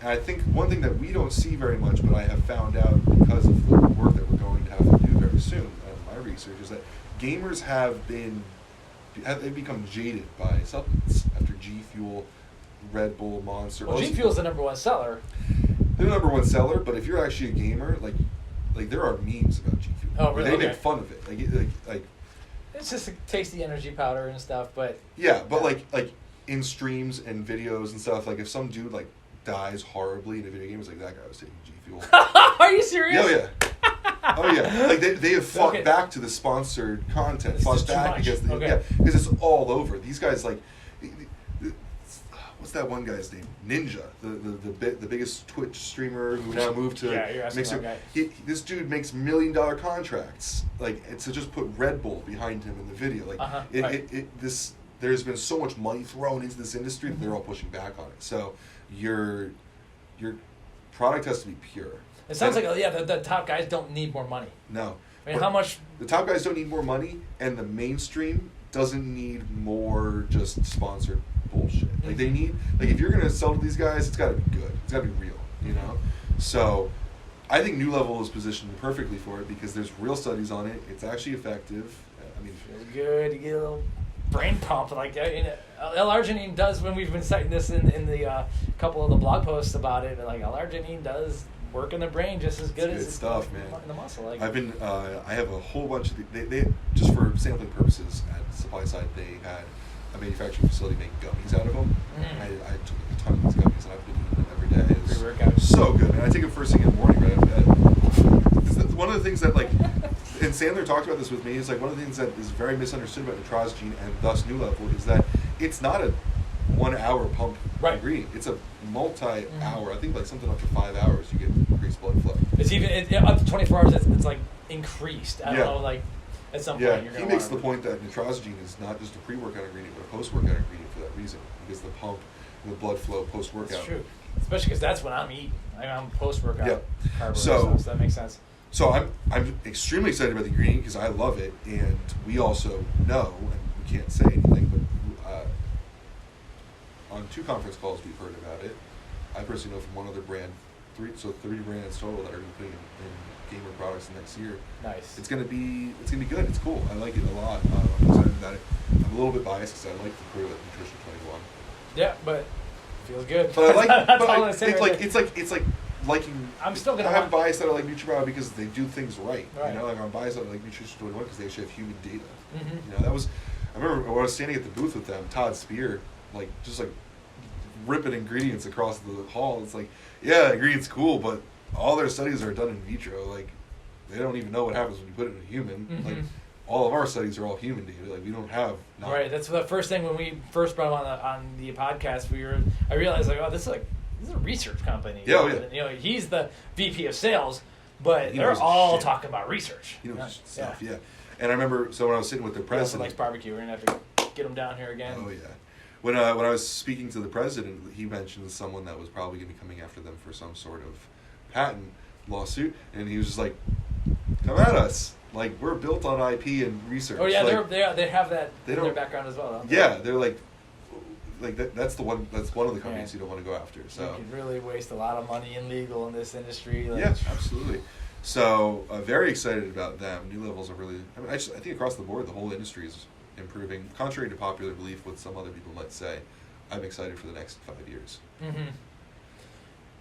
And I think one thing that we don't see very much, but I have found out because of the work that we're going to have to do very soon, my research, is that gamers they've become jaded by supplements after G Fuel, Red Bull, Monster. Well, G Fuel's the number one seller. They're the number one seller, but if you're actually a gamer, like there are memes about G Fuel. Oh, really? They make fun of it. Like it's just a tasty energy powder and stuff, but yeah, but like in streams and videos and stuff, like if some dude like dies horribly in a video game, it's like that guy was taking G Fuel. Are you serious? Oh yeah. Oh yeah, like they have fought back to the sponsored content, It's fought just too back much. because Okay. because it's all over. These guys like, what's that one guy's name? Ninja, the biggest Twitch streamer who now moved to Yeah, you're asking Mixer. the wrong guy. This dude makes $1 million contracts, like and to just put Red Bull behind him in the video. Like right. there's been so much money thrown into this industry that they're all pushing back on it. So your product has to be pure. It sounds like the top guys don't need more money. No. I mean, how much? The top guys don't need more money, and the mainstream doesn't need more just sponsored bullshit. Like they need, like if you're gonna sell to these guys, it's got to be good. It's got to be real, you know. So, I think New Level is positioned perfectly for it because there's real studies on it. It's actually effective. I mean, Feels good. You get a little brain pump like that. L-arginine does, when we've been citing this in the couple of the blog posts about it. Like L-arginine does work in the brain just as good as good stuff, man. In the muscle. Like I've been, I have a whole bunch of they just for sampling purposes at supply side they had a manufacturing facility make gummies out of them. I took a ton of these gummies and I've been eating them every day. It's Pre-workout. so good, man. I take them first thing in the morning right out of bed. One of the things that like, and Sandler talked about this with me, is like one of the things that is very misunderstood about nitrosogene and thus New Level is that it's not a 1 hour pump ingredient. It's a multi-hour. I think like something up to 5 hours you get increased blood flow. It's even up to 24 hours. It's like increased. I don't know, like at some point you're he gonna makes the point that nitrosogene is not just a pre-workout ingredient, but a post-workout ingredient for that reason, because the pump, the blood flow post-workout. That's true, especially because that's when I'm eating. I'm post-workout carb So stuff, so that makes sense. So I'm extremely excited about the ingredient because I love it, and we also know, and we can't say anything, but on 2 conference calls we've heard about it. I personally know from one other brand, 3 brands total that are going to be putting in gamer products next year. Nice. It's gonna be good. It's cool. I like it a lot. I'm excited about it. I'm a little bit biased because I like the crew at Nutrition 21. Yeah, but feels good. But I like. That's but all I, I'm saying. it's like liking. I'm still gonna. I have bias that I like NutriBio because they do things right. Right. You know, like I'm biased that I like Nutrition 21 because they actually have human data. Mm-hmm. You know, that was. I remember when I was standing at the booth with them, Todd Spear, like just like ripping ingredients across the hall. It's like, yeah, ingredients cool, but all their studies are done in vitro. Like, they don't even know what happens when you put it in a human. Mm-hmm. Like, all of our studies are all human data. Like, we don't have. Right. That's the first thing when we first brought him on the podcast. I realized like, oh, this is a research company. Yeah, yeah. You know, he's the VP of sales, but He they're knows all shit. talking about research. You know, stuff. Yeah. Yeah. And I remember, so when I was sitting with the He also president. likes barbecue. We're gonna have to get him down here again. Oh yeah. When I was speaking to the president, he mentioned someone that was probably going to be coming after them for some sort of patent lawsuit, and he was just like, "Come at us! Like, we're built on IP and research." Oh yeah, like, they have that in their don't- background as well. Don't Yeah, they're like that's the one. That's one of the companies you don't want to go after. they? So You could really waste a lot of money in legal in this industry. Like, yeah, absolutely. So very excited about them. New Levels are really. I mean, I think across the board, the whole industry is improving. Contrary to popular belief, what some other people might say, I'm excited for the next 5 years. Mm-hmm.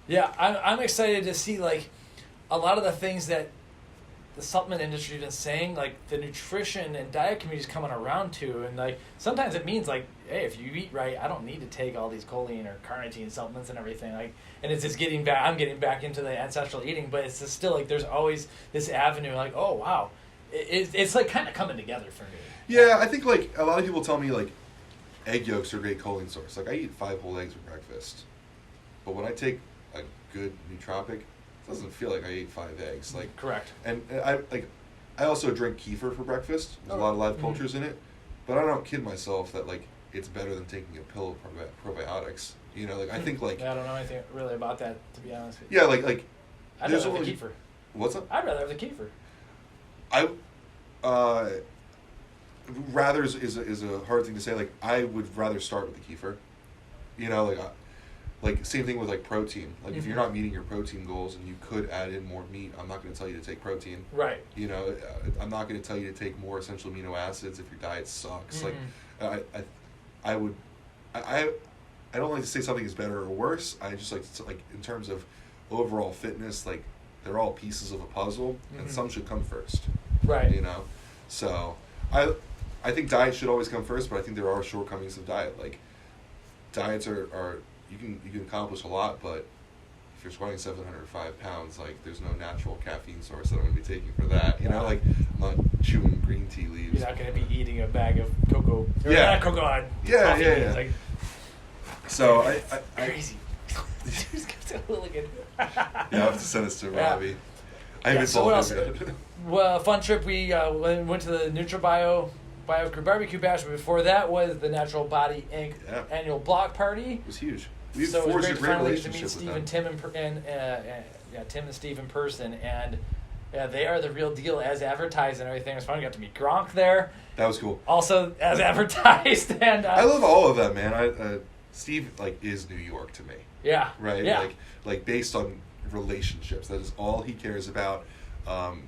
Yeah, I'm excited to see like a lot of the things that the supplement industry has been saying, like the nutrition and diet community is coming around to, and like sometimes it means like, hey, if you eat right, I don't need to take all these choline or carnitine supplements and everything. Like, and it's just getting back. I'm getting back into the ancestral eating, but it's just still like there's always this avenue. Like, oh wow, it's like kind of coming together for me. Yeah, I think like a lot of people tell me like egg yolks are a great choline source. Like I eat 5 whole eggs for breakfast, but when I take a good nootropic, it doesn't feel like I ate 5 eggs. Like Correct. And I also drink kefir for breakfast. There's a lot of live cultures in it, but I don't kid myself that like it's better than taking a pill of probiotics. You know, like I think like Yeah, I don't know anything really about that, to be honest with yeah, you. like I'd there's rather have only the kefir. what's up? I'd rather have the kefir. Rather is a hard thing to say. Like I would rather start with the kefir. You know, like like same thing with like protein. Like if Mm-hmm. you're not meeting your protein goals and you could add in more meat, I'm not going to tell you to take protein. Right. You know, I'm not going to tell you to take more essential amino acids if your diet sucks. Mm-hmm. Like I would I don't like to say something is better or worse. I just like to, like in terms of overall fitness, like they're all pieces of a puzzle, Mm-hmm. and some should come first. Right. You know, so I think diet should always come first, but I think there are shortcomings of diet. Like diets are you can accomplish a lot, but if you're squatting 705 pounds, like there's no natural caffeine source that I'm going to be taking for that. You know, like I'm not chewing green tea leaves. You're not going to be eating a bag of cocoa. Or Yeah. not cocoa. Yeah, coffee yeah, beans. yeah. Like, So crazy. Yeah, I'll have to send this to Yeah. Robbie. I haven't so what else? told him yet. Well, fun trip. We went to the NutriBio Crew Barbecue Bash, but before that was the Natural Body Inc. Yeah. annual block party. It was huge. We So it was forged a great great finally to meet relationship Steve with and them. Tim and Steve in person, and they are the real deal as advertised and everything. It was fun. We got to meet Gronk there, That was cool. also as advertised, and I love all of that, man. Steve like is New York to me, yeah, right? yeah, Like based on relationships. That is all he cares about.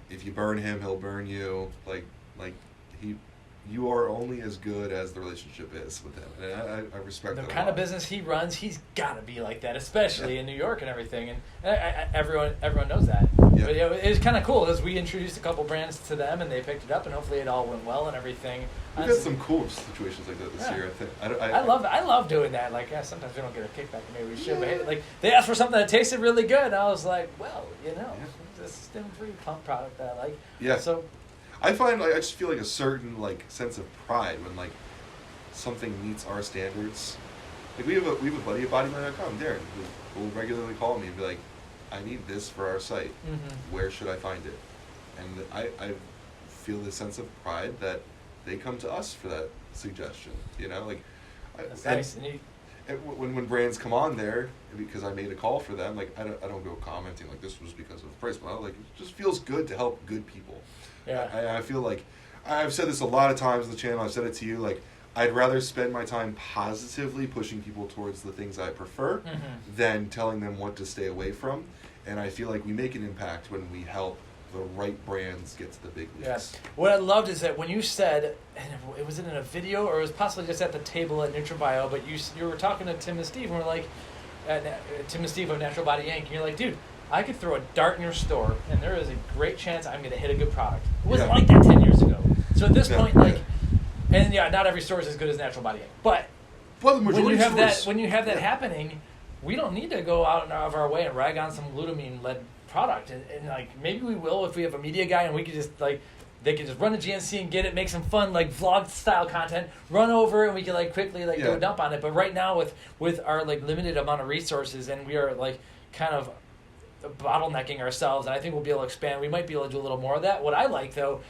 If you burn him, he'll burn you. Like you are only as good as the relationship is with him, and I respect the that. kind a of lot. business he runs, he's got to be like that, especially in New York and everything. And everyone knows that. Yeah. But it was kind of cool because we introduced a couple brands to them, and they picked it up, and hopefully it all went well and everything. We've had some cool situations like that this Yeah. year. I think. I love doing that. Like, yeah, sometimes we don't get a kickback, maybe we should. But hey, like, they asked for something that tasted really good, and I was like, well, this is stem-free pump product that I like. Yeah. So, I find I just feel like a certain like sense of pride when like something meets our standards. Like we have a buddy at bodyline.com, Darren, who will regularly call me and be like, I need this for our site. mm-hmm. Where should I find it? And I feel this sense of pride that they come to us for that suggestion. You know, like That's nice. And when brands come on there because I made a call for them, like I don't go commenting like this was because of PricePlow. Like it just feels good to help good people. yeah. I feel like I've said this a lot of times on the channel. I've said it to you. Like I'd rather spend my time positively pushing people towards the things I prefer Mm-hmm. than telling them what to stay away from. And I feel like we make an impact when we help the right brands get to the big leagues. Yes. What I loved is that when you said, and it was in a video or it was possibly just at the table at NutriBio, but you were talking to Tim and Steve, and we're like, Tim and Steve of Natural Body Inc. And you're like, dude, I could throw a dart in your store, and there is a great chance I'm going to hit a good product. It wasn't Yeah. like that 10 years ago. So at this No, point, right. like, and yeah, not every store is as good as Natural Body Inc. But Well, the when majority you have stores- that Yeah. happening, we don't need to go out of our way and rag on some glutamine-led product. And like maybe we will if we have a media guy and we could just like they could just run a GNC and get it, make some fun like vlog style content, run over and we can like quickly like do Yeah. a dump on it. But right now with our like limited amount of resources and we are like kind of bottlenecking ourselves, and I think we'll be able to expand. We might be able to do a little more of that. What I like though,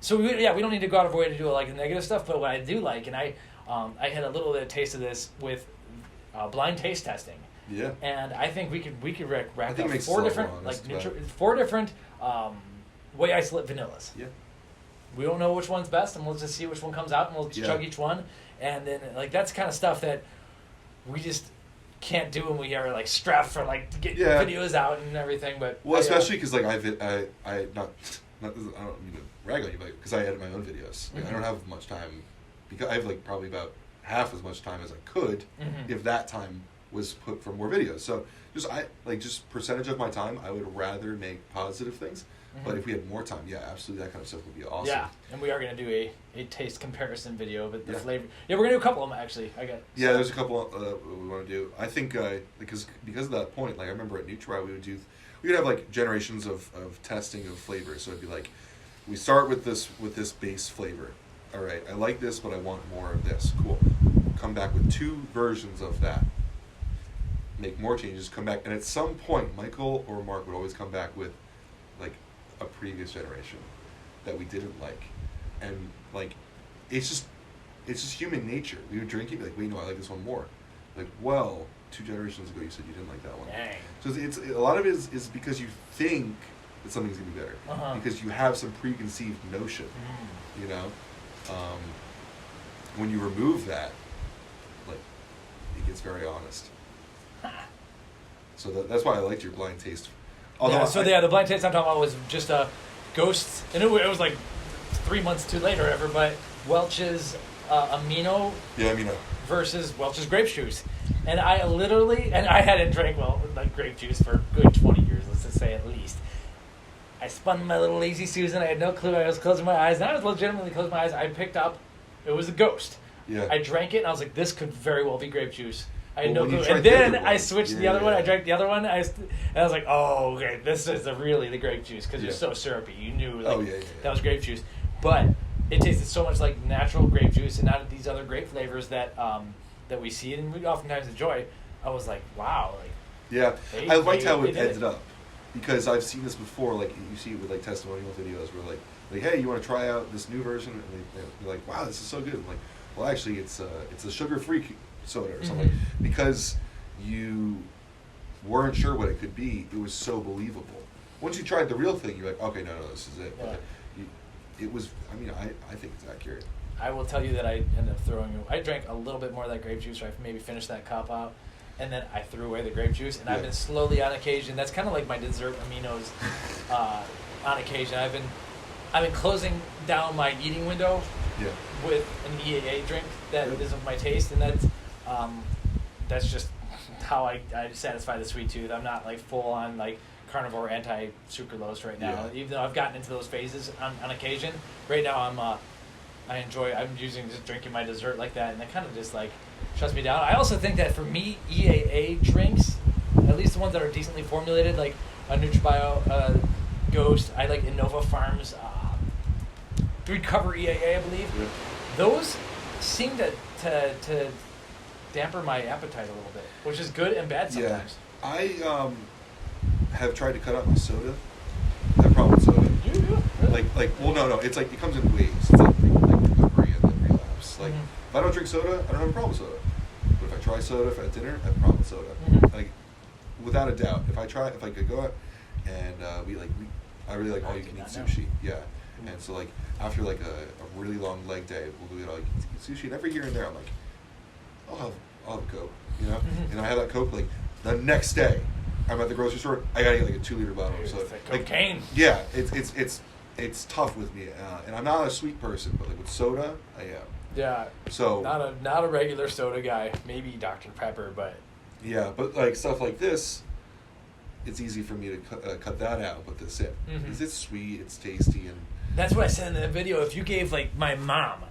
so we don't need to go out of our way to do like the negative stuff. But what I do like, and I had a little bit of taste of this with blind taste testing. Yeah. And I think we could rack I think it up makes four us different all honest about it. four different whey isolate vanillas. Yeah. We don't know which one's best, and we'll just see which one comes out, and we'll Yeah. chug each one. And then like that's kind of stuff that we just can't do when we are like strapped for like to get Yeah. videos out and everything. But Well, especially because like I not I don't mean to rag on you, but because I edit my own videos, like, I don't have much time because I have like probably about half as much time as I could Mhm. if that time was put for more videos. So just percentage of my time, I would rather make positive things. But Mhm. if we had more time, yeah, absolutely, that kind of stuff would be awesome. Yeah, and we are gonna do a taste comparison video, but the Yeah. flavor. Yeah, we're gonna do a couple of them actually. Yeah, there's a couple we want to do. I think because of that point, like I remember at Nutri, we would have like generations of testing of flavors. So it'd be like, we start with this base flavor. All right, I like this, but I want more of this. Cool. Come back with 2 versions of that. Make more changes. Come back, and at some point, Michael or Mark would always come back with like a previous generation that we didn't like, and like it's just human nature. We would drink it, be like, wait, no, I like this one more. Like, well, 2 generations ago you said you didn't like that one. Dang. So it's a lot of it is because you think that something's gonna be better Uh-huh. because you have some preconceived notion. You know, when you remove that, like, it gets very honest. So that's why I liked your blind taste. The blind taste I'm talking about was just a Ghost, and it was like 3 months too late or whatever, but Welch's Amino versus Welch's grape juice. And I hadn't drank grape juice for a good 20 years, let's just say at least. I spun my little lazy Susan. I had no clue. I was closing my eyes, and I was legitimately closing my eyes. I picked up, it was a Ghost. Yeah. I drank it, and I was like, this could very well be grape juice. I had no clue. And then I switched to the other one. I drank the other one, and I was like, oh, okay, this is really the grape juice, because it was so syrupy. You knew that was grape juice. But it tasted so much like natural grape juice and not these other grape flavors that we see and we oftentimes enjoy. I was like, wow. I liked how it ended up, because I've seen this before. Like, you see it with testimonial videos where like, hey, you want to try out this new version? And they're like, wow, this is so good. I'm like, well, actually, it's a sugar-free soda or something. Because you weren't sure what it could be, it was so believable. Once you tried the real thing, you're like, okay, no, this is it. But it was, I think it's accurate. I will tell you that I ended up I drank a little bit more of that grape juice, so I maybe finished that cup out, and then I threw away the grape juice, and I've been slowly on occasion, that's kind of like my dessert aminos on occasion. I've been closing down my eating window with an EAA drink that is of my taste, and that's just how I satisfy the sweet tooth. I'm not full on carnivore anti-sucralose right now, even though I've gotten into those phases on occasion. Right now I'm using just drinking my dessert like that, and it kind of just shuts me down. I also think that for me, EAA drinks, at least the ones that are decently formulated, like a NutriBio Ghost, I like Innova Farms Recover EAA, I believe. Yeah. Those seem to damper my appetite a little bit, which is good and bad sometimes. Yeah. I have tried to cut out my soda. I have a problem with soda. You do? Really? No. It's it comes in waves. It's recovery and then relapse. If I don't drink soda, I don't have a problem with soda. But if I try soda at dinner, I have a problem with soda. Without a doubt. If I could go out and I really like all you can eat sushi. Yeah. And so after a really long leg day, we'll do sushi, and every here and there I'm like, I'll have a Coke, and I have that Coke the next day. I'm at the grocery store. I gotta get a 2-liter bottle of soda. It's cocaine. Yeah, it's tough with me, and I'm not a sweet person, but with soda, I am. Yeah. So not a regular soda guy. Maybe Dr. Pepper, but yeah, but stuff like this, it's easy for me to cut that out. But this it, because it's sweet, it's tasty, and that's what I said in the video. If you gave my mom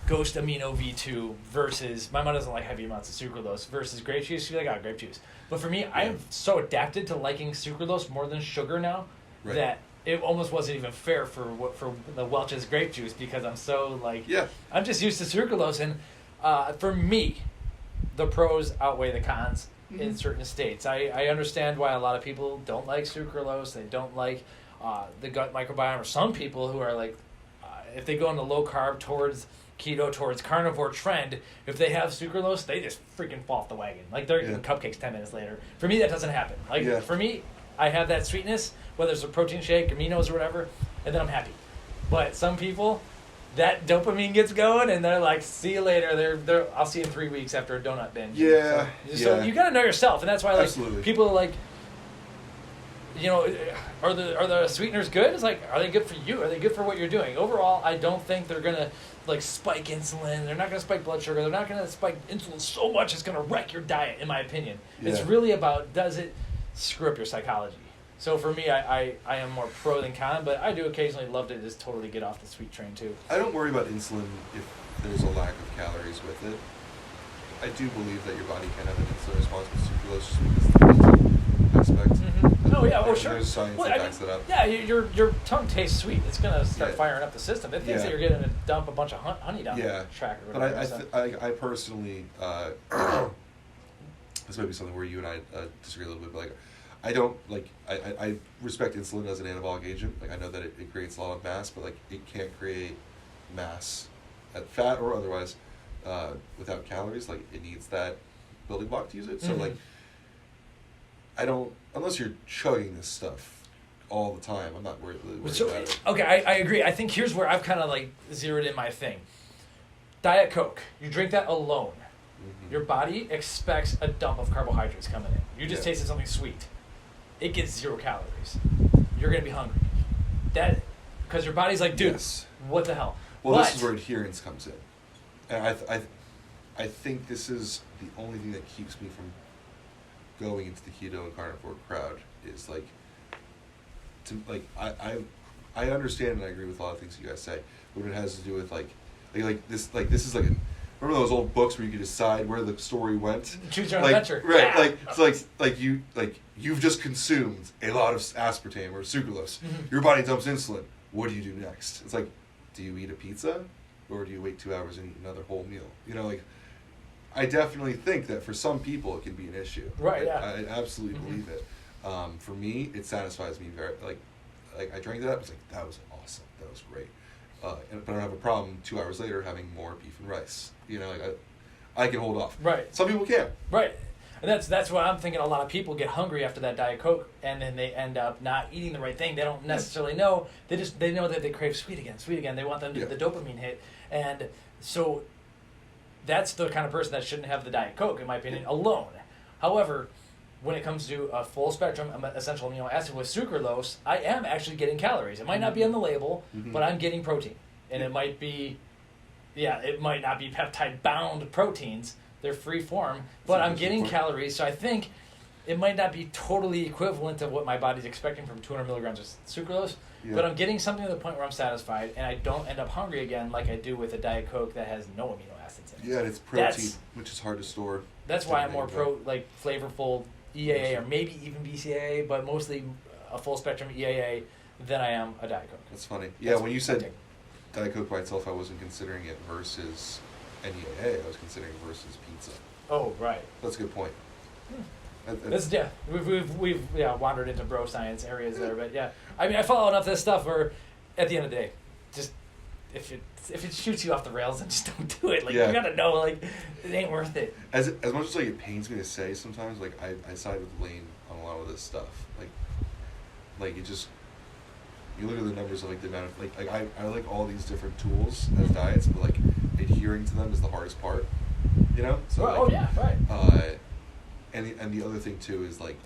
Ghost Amino V2 versus, my mom doesn't like heavy amounts of sucralose, versus grape juice, she'd be like, grape juice. But for me, I am so adapted to liking sucralose more than sugar now that it almost wasn't even fair for the Welch's grape juice, because I'm so I'm just used to sucralose. And for me, the pros outweigh the cons in certain states. I understand why a lot of people don't like sucralose. They don't like the gut microbiome, or some people who are if they go into low carb towards keto, towards carnivore trend, if they have sucralose, they just freaking fall off the wagon. They're eating cupcakes 10 minutes later. For me, that doesn't happen. For me, I have that sweetness, whether it's a protein shake, aminos, or whatever, and then I'm happy. But some people, that dopamine gets going, and they're like, see you later. I'll see you in 3 weeks after a donut binge. Yeah. So you got to know yourself, and that's why people are are the sweeteners good? It's are they good for you? Are they good for what you're doing? Overall, I don't think they're gonna spike insulin. They're not gonna spike blood sugar. They're not gonna spike insulin so much it's gonna wreck your diet, in my opinion. Yeah. It's really about, does it screw up your psychology? So for me, I am more pro than con, but I do occasionally love to just totally get off the sweet train too. I don't worry about insulin if there's a lack of calories with it. I do believe that your body can have an insulin response with sucralose, just because the aspect. Oh yeah, sure. There's science that backs it up. Yeah, your tongue tastes sweet. It's gonna start firing up the system. It thinks that you're getting to dump a bunch of honey down the track or whatever. But I personally, this might be something where you and I disagree a little bit, but I don't I respect insulin as an anabolic agent. I know that it creates a lot of mass, but it can't create mass, fat or otherwise, without calories. It needs that building block to use it. So I don't, unless you're chugging this stuff all the time, I'm not worried about it. Okay, I agree. I think here's where I've kind of zeroed in my thing. Diet Coke, you drink that alone. Your body expects a dump of carbohydrates coming in. You just tasted something sweet. It gets 0 calories. You're going to be hungry. Because your body's like, dude, what the hell? Well, this is where adherence comes in. And I think this is the only thing that keeps me from going into the keto and carnivore crowd is like, I understand and I agree with a lot of things you guys say, but it has to do with this is like remember those old books where you could decide where the story went? Choose your own adventure. Right. Yeah. You've just consumed a lot of aspartame or sucralose. Your body dumps insulin. What do you do next? It's like, do you eat a pizza, or do you wait 2 hours and eat another whole meal? I definitely think that for some people it can be an issue. Right. I absolutely believe it. For me, it satisfies me very I drank that. I was like, that was awesome. That was great. But I don't have a problem 2 hours later having more beef and rice. I can hold off. Right. Some people can't. Right. And that's why I'm thinking a lot of people get hungry after that Diet Coke, and then they end up not eating the right thing. They don't necessarily know. They know that they crave sweet again. They want them to get the dopamine hit. And so that's the kind of person that shouldn't have the Diet Coke, in my opinion, alone. However, when it comes to a full spectrum essential amino acid with sucralose, I am actually getting calories. It might not be on the label, but I'm getting protein. And it might be, it might not be peptide-bound proteins. They're free form, but I'm getting calories. So I think it might not be totally equivalent to what my body's expecting from 200 milligrams of sucralose, but I'm getting something to the point where I'm satisfied, and I don't end up hungry again like I do with a Diet Coke that has no amino acids in it. Yeah, and it's protein, which is hard to store. That's why I'm more flavorful EAA or maybe even BCAA, but mostly a full spectrum EAA than I am a Diet Coke. That's funny. Yeah, when you said Diet Coke by itself, I wasn't considering it versus NEAA. I was considering it versus pizza. Oh, right. That's a good point. We've wandered into bro science areas there, but I mean, I follow enough of this stuff where, at the end of the day, just if it shoots you off the rails, then just don't do it. You gotta know, it ain't worth it. As much as it pains me to say, sometimes I side with Lane on a lot of this stuff. It just, you look at the numbers of the amount of I like all these different tools as diets, but adhering to them is the hardest part. So right. And the other thing too is the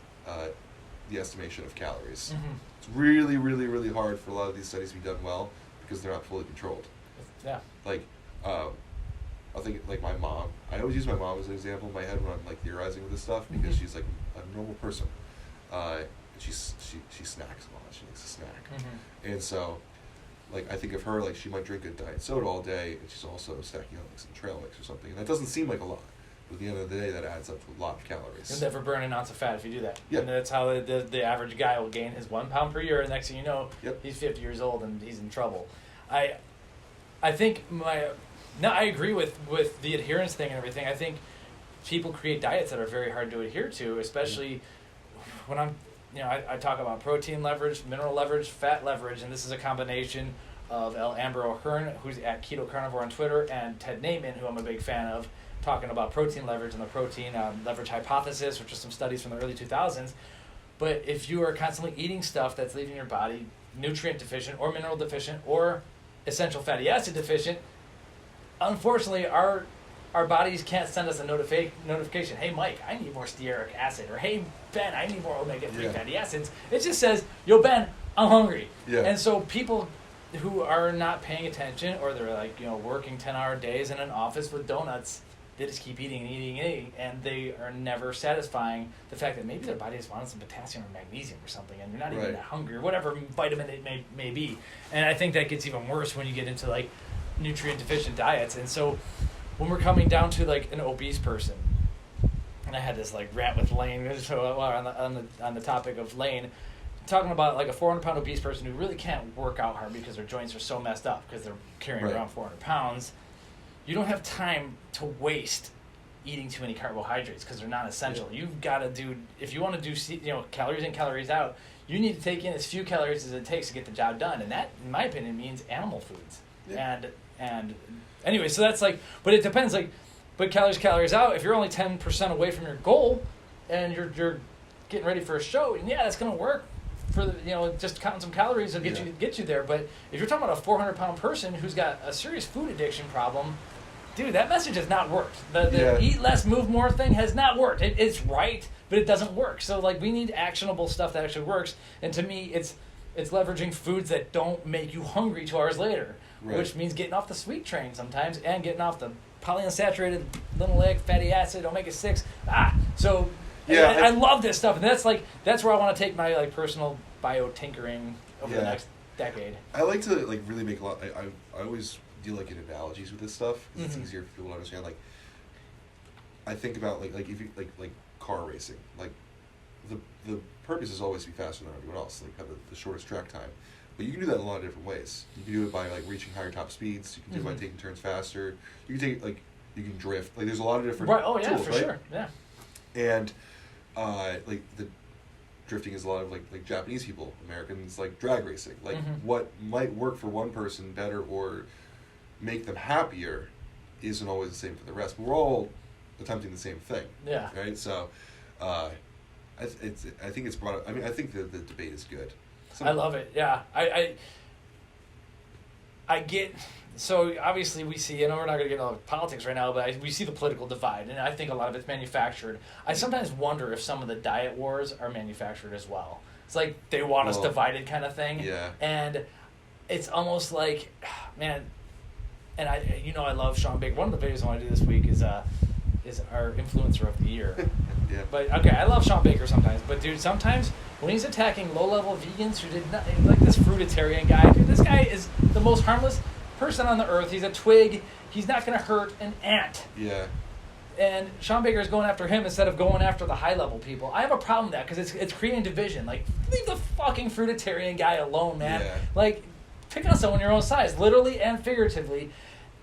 estimation of calories. It's really, really, really hard for a lot of these studies to be done well because they're not fully controlled. Yeah. I think my mom. I always use my mom as an example in my head when I'm theorizing with this stuff because she's a normal person. She snacks a lot. She likes to snack, and so I think of her she might drink a diet soda all day, and she's also snacking on some trail mix or something, and that doesn't seem like a lot. But at the end of the day, that adds up to a lot of calories. You'll never burn an ounce of fat if you do that. Yeah. And that's how the average guy will gain his 1 pound per year, and next thing you know, he's 50 years old and he's in trouble. I think I agree with the adherence thing and everything. I think people create diets that are very hard to adhere to, especially when I talk about protein leverage, mineral leverage, fat leverage, and this is a combination of Amber O'Hearn, who's at Keto Carnivore on Twitter, and Ted Naiman, who I'm a big fan of, talking about protein leverage and the protein leverage hypothesis, which are some studies from the early 2000s. But if you are constantly eating stuff that's leaving your body nutrient deficient or mineral deficient or essential fatty acid deficient, unfortunately our bodies can't send us a notification, hey Mike, I need more stearic acid, or hey Ben, I need more omega-3 fatty acids. It just says, yo Ben, I'm hungry. Yeah. And so people who are not paying attention, or they're working 10-hour days in an office with donuts, they just keep eating, and they are never satisfying the fact that maybe their body just wanted some potassium or magnesium or something, and you're not even that hungry, or whatever vitamin it may be. And I think that gets even worse when you get into nutrient deficient diets. And so when we're coming down to an obese person, and I had this rant with Lane on the topic of Lane, talking about a 400-pound obese person who really can't work out hard because their joints are so messed up because they're carrying around 400 pounds. You don't have time to waste eating too many carbohydrates because they're not essential. Yeah. You've got to do, if you want to do calories in, calories out, you need to take in as few calories as it takes to get the job done, and that, in my opinion, means animal foods. Yeah. And anyway, so that's but it depends. But calories out. If you're only 10% away from your goal, and you're getting ready for a show, and that's going to work. For just counting some calories will get you there. But if you're talking about a 400-pound person who's got a serious food addiction problem, dude, that message has not worked. The Yeah. eat less, move more thing has not worked. It's right, but it doesn't work. So like we need actionable stuff that actually works. And to me, it's leveraging foods that don't make you hungry 2 hours later, Right. which means getting off the sweet train sometimes and getting off the polyunsaturated linoleic fatty acid, omega-6. So Yeah, I love this stuff, and that's where I want to take my like personal bio tinkering over the Yeah. next decade. I like to like really make a lot. I always deal like in analogies with this stuff 'cause it's easier for people to understand. Like, I think about like if you like car racing. Like, the purpose is always to be faster than everyone else. Like have the shortest track time. But you can do that in a lot of different ways. You can do it by like reaching higher top speeds. You can do it by taking turns faster. You can take like you can drift. Like there's a lot of different Right. Oh yeah, tools, for right? sure. Yeah. And like the drifting is a lot of like Japanese people, Americans like drag racing. Like what might work for one person better or make them happier isn't always the same for the rest. But we're all attempting the same thing. Yeah. Right. So, I think it's brought up. I mean, I think the debate is good. I love it. Yeah, I get. So obviously we see. I know we're not going to get into politics right now, but we see the political divide, and I think a lot of it's manufactured. I sometimes wonder if some of the diet wars are manufactured as well. It's like they want us divided, kind of thing. Yeah. And it's almost like, man. And I love Sean Baker. One of the videos I want to do this week is our influencer of the year. Yeah. But okay, I love Sean Baker sometimes, but dude, sometimes when he's attacking low-level vegans who did not, like this fruitarian guy, dude, this guy is the most harmless person on the earth. He's a twig. He's not going to hurt an ant. Yeah. And Sean Baker is going after him instead of going after the high-level people. I have a problem with that because it's creating division. Like, leave the fucking fruitarian guy alone, man. Yeah. Like, pick on someone your own size, literally and figuratively.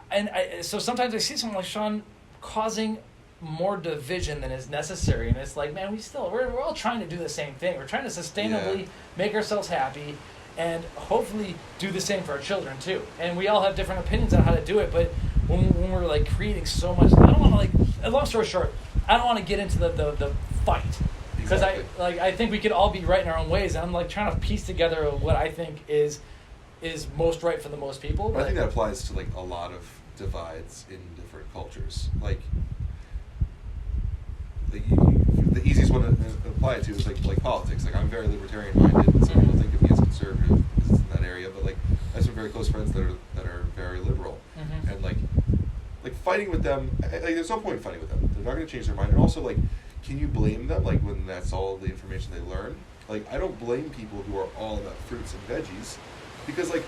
And so sometimes I see someone like Sean causing more division than is necessary, and it's like, man, we're all trying to do the same thing. We're trying to sustainably make ourselves happy and hopefully do the same for our children too. And we all have different opinions on how to do it, but when we're like creating so much, I don't want to, like, long story short, I don't want to get into the fight because I think we could all be right in our own ways, and I'm like trying to piece together what I think is most right for the most people. But I think that applies to like a lot of divides in different cultures. Like the easiest one to apply it to is like politics. Like I'm very libertarian minded, and some people think of me as conservative because it's in that area. But like I have some very close friends that are very liberal, and like fighting with them. Like there's no point in fighting with them. They're not going to change their mind. And also like, can you blame them? Like when that's all the information they learn. Like I don't blame people who are all about fruits and veggies, because like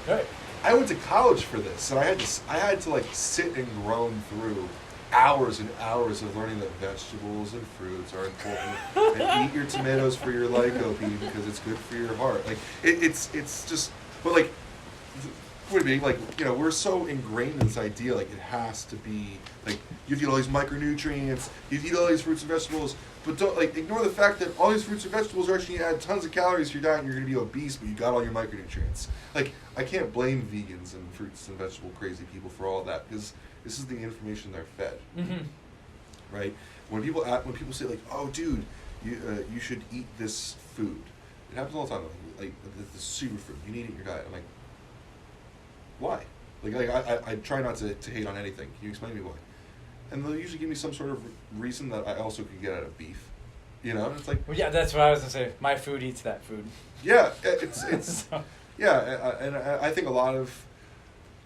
I went to college for this, and I had to like sit and groan through hours and hours of learning that vegetables and fruits are important, and eat your tomatoes for your lycopene because it's good for your heart. Like it's just, but like, would be like, you know, we're so ingrained in this idea like it has to be like you have to eat all these micronutrients, you have to eat all these fruits and vegetables, but don't like ignore the fact that all these fruits and vegetables are actually gonna add tons of calories to your diet and you're gonna be obese, but you got all your micronutrients. Like I can't blame vegans and fruits and vegetable crazy people for all that, because this is the information they're fed, right? When people say like, "Oh, dude, you should eat this food," it happens all the time. Like the superfood, you need it in your diet. I'm like, why? Like I try not to hate on anything. Can you explain to me why? And they'll usually give me some sort of reason that I also could get out of beef. You know, and it's like, well, yeah, that's what I was gonna say. My food eats that food. Yeah, it's So. yeah, and I think a lot of.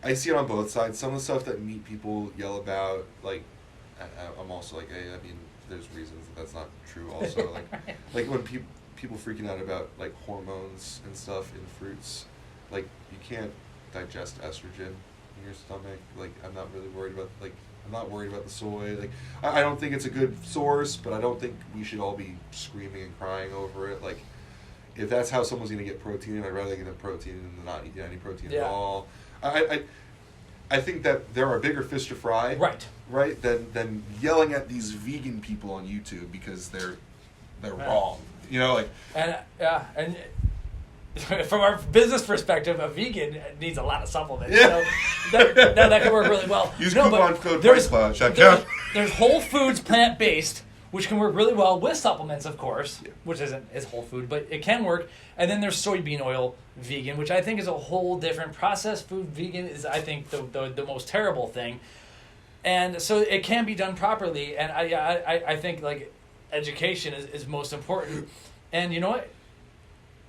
I see it on both sides. Some of the stuff that meat people yell about, like, I'm also like, hey, I mean, there's reasons that's not true. Also, like when people freaking out about like hormones and stuff in fruits, like you can't digest estrogen in your stomach. Like I'm not worried about the soy. Like I don't think it's a good source, but I don't think we should all be screaming and crying over it. Like if that's how someone's gonna get protein, I'd rather get the protein than not eat any protein at all. I think that there are bigger fish to fry, right? Than yelling at these vegan people on YouTube because they're wrong, you know, like. And from our business perspective, a vegan needs a lot of supplements. Yeah. So that can work really well. Use coupon code PricePlow. Check out. There's Whole Foods plant-based, which can work really well with supplements, of course, which isn't as whole food, but it can work. And then there's soybean oil vegan, which I think is a whole different processed food. Vegan is, I think, the most terrible thing. And so it can be done properly, and I think like education is most important. And you know what?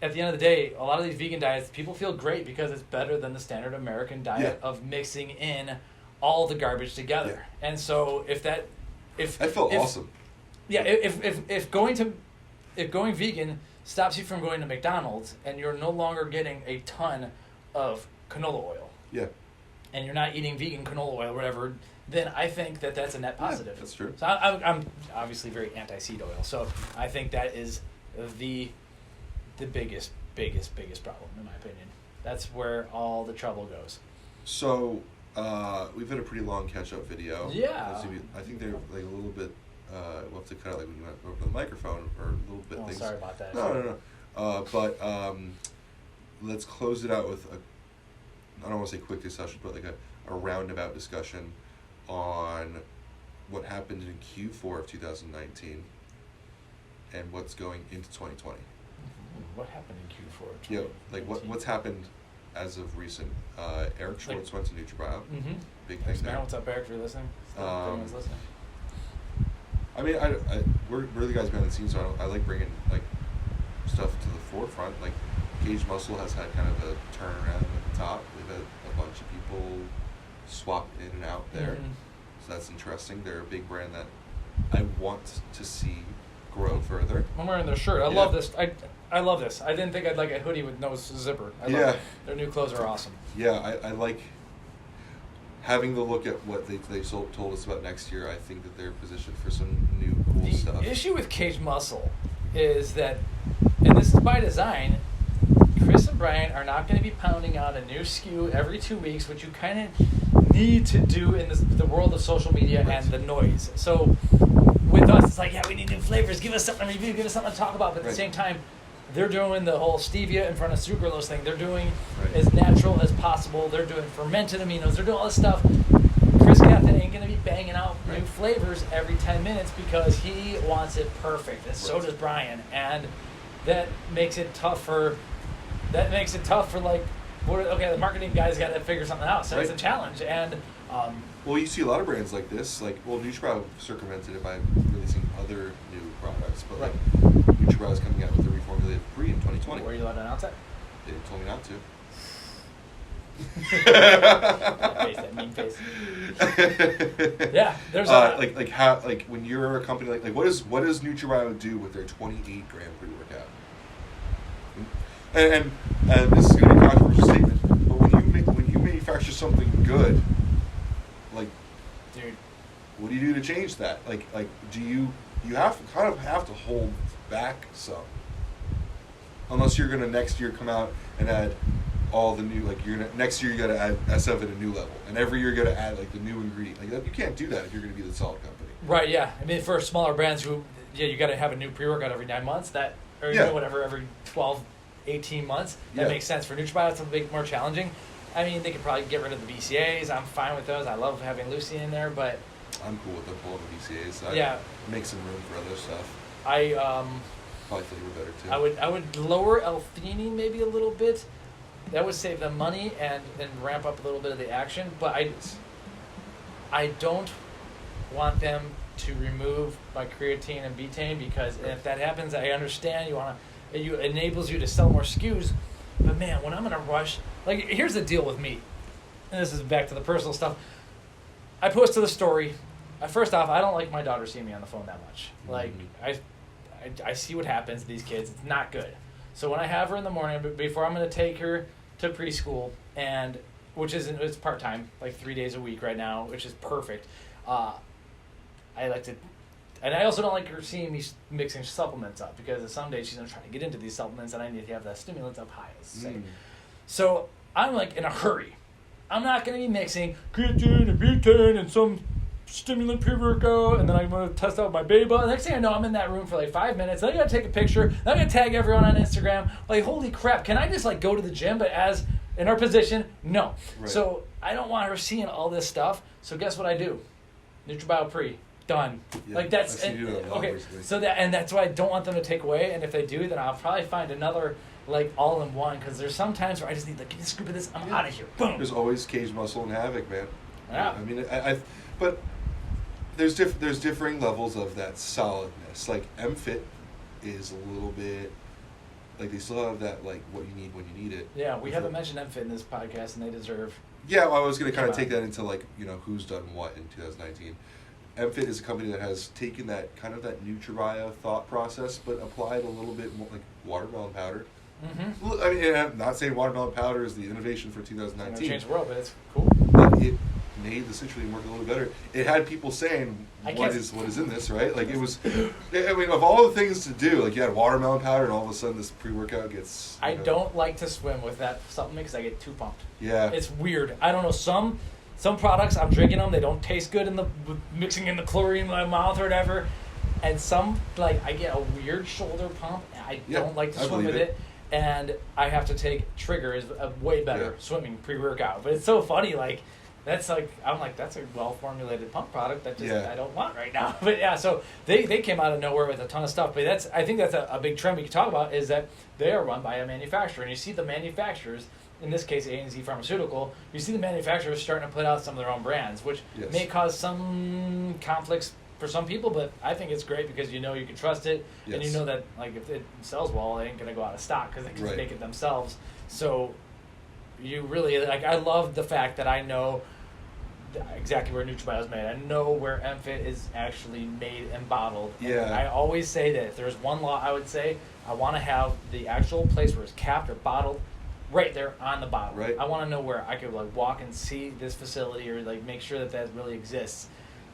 At the end of the day, a lot of these vegan diets, people feel great because it's better than the standard American diet of mixing in all the garbage together. Yeah. And so if I felt awesome. Yeah, if going vegan stops you from going to McDonald's and you're no longer getting a ton of canola oil. Yeah. And you're not eating vegan canola oil or whatever, then I think that's a net positive. Yeah, that's true. So I'm obviously very anti-seed oil. So I think that is the biggest problem, in my opinion. That's where all the trouble goes. So we've had a pretty long catch-up video. Yeah. I think they're like a little bit. We'll have to cut out like when you went over the microphone or a little bit. Oh, things. sorry about that. No. But let's close it out with I don't want to say quick discussion, but like a roundabout discussion on what happened in Q4 of 2019 and what's going into 2020. What happened in Q4? Yeah, like what's happened as of recent. Eric Schwartz went to NutriBio. Mm-hmm. Big thing there. What's up, Eric, if you're listening? Everyone's listening. I mean, we're the guys behind the scenes, so I like bringing like stuff to the forefront. Like Cage Muscle has had kind of a turnaround at the top. We've had a bunch of people swap in and out there, so that's interesting. They're a big brand that I want to see grow further. I'm wearing their shirt. I love this. I love this. I didn't think I'd like a hoodie with no zipper. I love it. Their new clothes are awesome. Yeah, I like having the look at what they told us about next year. I think that they're positioned for some new cool stuff. The issue with Cage Muscle is that, and this is by design, Chris and Brian are not going to be pounding out a new SKU every 2 weeks, which you kind of need to do in the world of social media and the noise. So with us, it's like, yeah, we need new flavors. Give us something to review. Give us something to talk about. But at the same time, they're doing the whole stevia in front of sucralose thing. They're doing as natural as possible. They're doing fermented aminos. They're doing all this stuff. Chris Cathan ain't going to be banging out new flavors every 10 minutes because he wants it perfect. And so does Brian. And that makes it tough for like, the marketing guy's got to figure something out. So it's a challenge. And well, you see a lot of brands like this. Like, well, NutriBio circumvented it by releasing other new products, but like NutriBio is coming out with a reformulated Brie in 2020. Were you allowed to announce that? They told me not to. That mean face. Yeah, there's like when you're a company like what does NutriBio do with their 28 gram pre-workout? And this is going to be a controversial statement, but when you manufacture something good, like, dude, what do you do to change that? Like do you have to hold back some, unless you're gonna next year come out and add all the new, like next year you got to add SF at a new level, and every year you got to add like the new ingredient. Like that, you can't do that if you're going to be the solid company. Right? Yeah. I mean, for smaller brands who, you got to have a new pre-workout every 9 months. Every 12, 18 months. That makes sense. For NutriBio, it's a bit more challenging. I mean, they could probably get rid of the BCAAs. I'm fine with those. I love having Lucy in there, but I'm cool with them pulling the BCAAs. Make some room for other stuff. Probably flavor better too. I would lower L-theanine maybe a little bit. That would save them money and ramp up a little bit of the action. But I don't want them to remove my creatine and betaine, because if that happens, I understand it enables you to sell more SKUs. But man, when I'm in a rush, like, here's the deal with me, and this is back to the personal stuff. I posted the story. First off, I don't like my daughter seeing me on the phone that much. Like, I see what happens to these kids. It's not good. So when I have her in the morning, before I'm going to take her to preschool, and it's part-time, like 3 days a week right now, which is perfect. I like to, and I also don't like her seeing me mixing supplements up, because some days she's going to try to get into these supplements, and I need to have the stimulants up high, let's say. So I'm like in a hurry. I'm not going to be mixing creatine and betaine and some stimulant pre-workout, and then I'm going to test out my Beba. The next thing I know, I'm in that room for like 5 minutes. Then I got to take a picture. Then I'm going to tag everyone on Instagram. Like, holy crap, can I just like go to the gym, but as in our position? No. Right. So I don't want her seeing all this stuff. So guess what I do? NutriBio Pre. Done. Yeah, like that's okay. So that's why I don't want them to take away. And if they do, then I'll probably find another like all-in-one, because there's some times where I just need like, give me a scoop of this. I'm out of here. Boom. There's always Cage Muscle and Havoc, man. Yeah. I mean, but there's differing levels of that solidness. Like MFit is a little bit like they still have that like what you need when you need it. Yeah, we haven't mentioned MFit in this podcast, and they deserve. Yeah, well, I was going to kind of take that into like who's done what in 2019. MFit is a company that has taken that kind of that Nutri-Bio thought process, but applied a little bit more like watermelon powder. Mm-hmm. I mean, I'm not saying watermelon powder is the innovation for It's 2019. gonna change the world, but it's cool. But it made the citrulline work a little better. It had people saying, what is in this, right? Like it was, I mean, of all the things to do, like you had watermelon powder and all of a sudden this pre-workout gets... I don't like to swim with that supplement because I get too pumped. Yeah. It's weird. I don't know, some products, I'm drinking them, they don't taste good mixing in the chlorine in my mouth or whatever. And some, like, I get a weird shoulder pump. I don't like to swim with it. And I have to take Trigger is a way better swimming pre-workout. But it's so funny, like, that's like, I'm like, that's a well-formulated pump product that just I don't want right now. But yeah, so they came out of nowhere with a ton of stuff. But I think that's a big trend we can talk about is that they are run by a manufacturer. And you see the manufacturers, in this case A&Z Pharmaceutical, you see the manufacturers starting to put out some of their own brands, which may cause some conflicts for some people, but I think it's great because you can trust it, and you know that like if it sells well, it ain't gonna go out of stock because they can make it themselves. So you really like. I love the fact that I know exactly where Nutri-Bio is made. I know where MFit is actually made and bottled. Yeah. And I always say that if there's one law, I would say I want to have the actual place where it's capped or bottled right there on the bottle. Right. I want to know where I could like walk and see this facility or like make sure that really exists.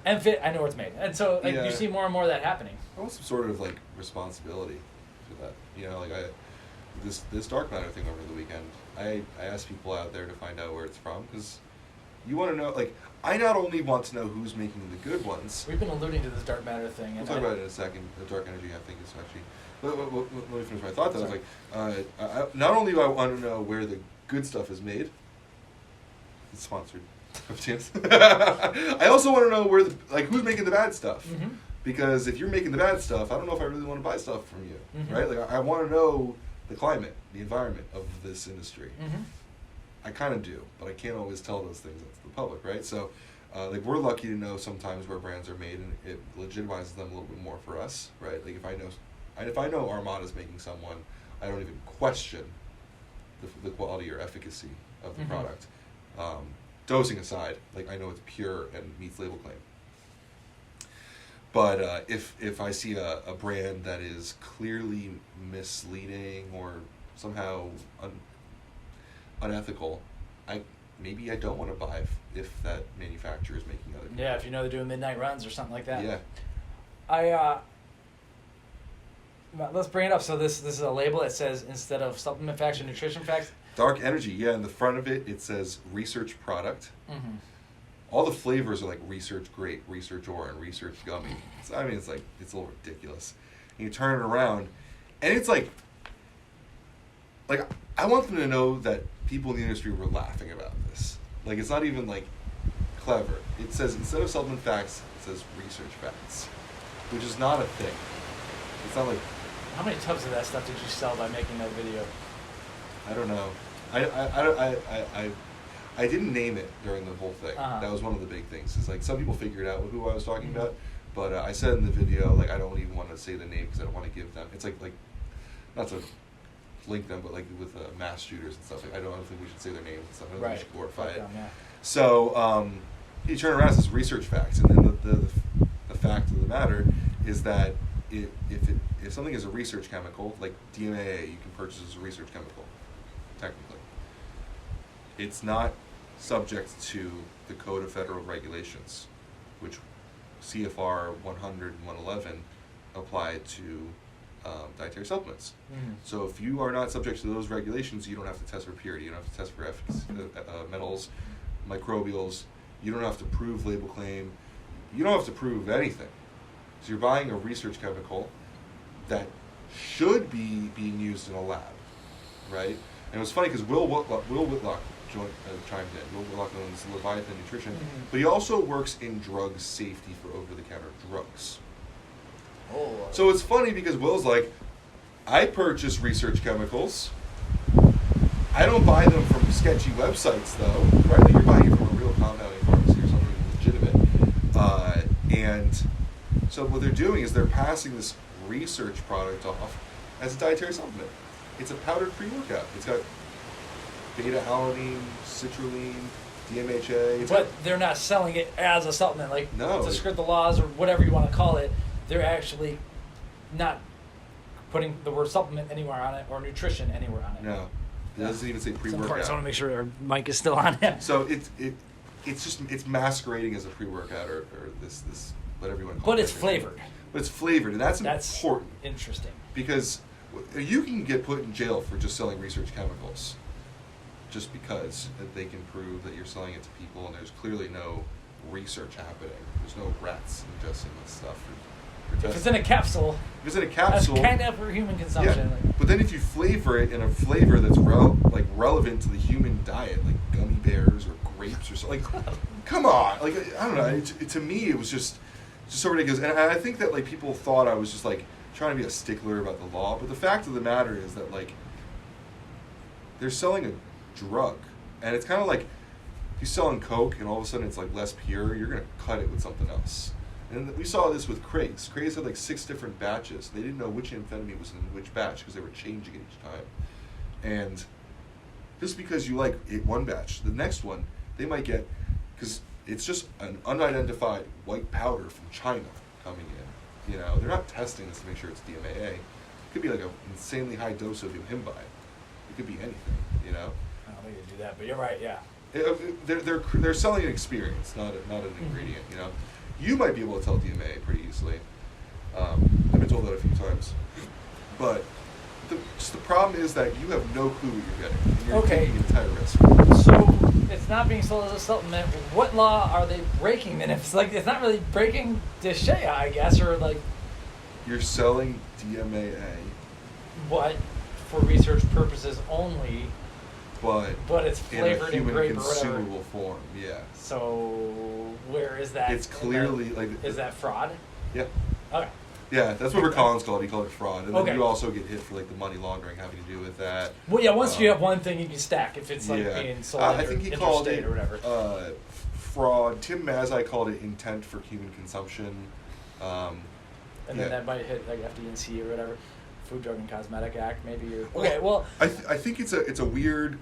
MFit, I know where it's made, and so like you see more and more of that happening. I want some sort of like responsibility for that. Like this dark matter thing over the weekend. I asked people out there to find out where it's from because you want to know. Like I not only want to know who's making the good ones. We've been alluding to this dark matter thing. We'll talk about it in a second. The dark energy, I think, is actually. Let me finish my thought. Though. I was like, I not only do I want to know where the good stuff is made. It's sponsored. I also want to know who's making the bad stuff, because if you're making the bad stuff, I don't know if I really want to buy stuff from you, right? Like I want to know the climate, the environment of this industry. I kind of do, but I can't always tell those things to the public, right? So, like we're lucky to know sometimes where brands are made, and it legitimizes them a little bit more for us, right? Like if I know Armada's making someone, I don't even question the quality or efficacy of the product. Dosing aside, like I know it's pure and meets label claim. But if I see a brand that is clearly misleading or somehow unethical, maybe I don't want to buy if that manufacturer is making other people. Yeah, if they're doing midnight runs or something like that. Yeah. Let's bring it up. So this is a label that says instead of supplement facts or nutrition facts. Dark energy, yeah. In the front of it, it says research product. All the flavors are like research grape, research orange, research gummy. It's a little ridiculous. And you turn it around, and it's like I want them to know that people in the industry were laughing about this. Like it's not even like clever. It says instead of supplement facts, it says research facts, which is not a thing. It's not like. How many tubs of that stuff did you sell by making that video? I don't know. I didn't name it during the whole thing. That was one of the big things. It's like some people figured out who I was talking about, but I said in the video like I don't even want to say the name because I don't want to give them. It's like not to link them, but like with mass shooters and stuff. Like I don't think we should say their names and stuff. I don't think we should glorify it. So you turn around, it says research facts, and then the fact of the matter is that if something is a research chemical, like DMAA, you can purchase as a research chemical. Technically, it's not subject to the Code of Federal Regulations, which CFR 100 and 111 apply to dietary supplements. So if you are not subject to those regulations, you don't have to test for purity, you don't have to test for efficacy, metals, microbials, you don't have to prove label claim, you don't have to prove anything. So you're buying a research chemical that should be being used in a lab, right? And it was funny because Will Whitlock chimed in. Will Whitlock owns Leviathan Nutrition, but he also works in drug safety for over-the-counter drugs. So it's funny because Will's like, I purchase research chemicals. I don't buy them from sketchy websites, though, right? Like you're buying it from a real compounding pharmacy or And so what they're doing is they're passing this research product off as a dietary supplement. It's a powdered pre-workout. It's got beta-alanine, citrulline, DMHA. But they're not selling it as a supplement, like No. to skirt the laws or whatever you want to call it. They're actually not putting the word supplement anywhere on it or nutrition anywhere on it. No, it doesn't even say Some parts, I want pre-workout. to make sure our mic is still on. So it's masquerading as a pre-workout or this whatever you want to call it. But it's flavored. But it's flavored, and that's important Interesting. because you can get put in jail for just selling research chemicals, just because they can prove that you're selling it to people, and there's clearly no research happening. There's no rats ingesting this stuff. If it's in a capsule, If it's in a capsule, that's kind of for human consumption. yeah. But then if you flavor it in a flavor that's relevant to the human diet, like gummy bears or grapes or something, like, come on, like I don't know. To me, it was just so ridiculous, and I think that like people thought I was just like trying to be a stickler about the law, but the fact of the matter is that like they're selling a drug, and it's kind of like if you're selling Coke and all of a sudden it's like less pure, you're gonna cut it with something else. And we saw this with Craze. Craze had like 6 different batches. They didn't know which amphetamine was in which batch because they were changing it each time. And just because you like one batch, the next one they might get, because it's just an unidentified white powder from China coming in. You know, they're not testing this to make sure it's DMAA. It could be like an insanely high dose of Imbibe. It could be anything. You know. I don't think they do that, but you're right. Yeah. They're selling an experience, not an ingredient. You know. You might be able to tell DMAA pretty easily. I've been told that a few times. But the problem is that you have no clue what you're getting. And you're taking an entire risk. So it's not being sold as a supplement. What law are they breaking then? If it's not really breaking DSHEA, I guess, or like. You're selling DMAA. But for research purposes only. But it's flavored in grape or whatever. consumable form, yeah. So where is that? It's clearly Is that fraud? Yeah. Okay. Yeah, that's what Collins called it. He called it fraud, and then Okay. you also get hit for like the money laundering having to do with that. Well, yeah. Once you have one thing, you can stack if it's like Yeah. being sold I think he called it or whatever. Fraud. Tim Mazai called it intent for human consumption. And then that might hit like FD&C or whatever, Food, Drug, and Cosmetic Act, maybe. I think it's a weird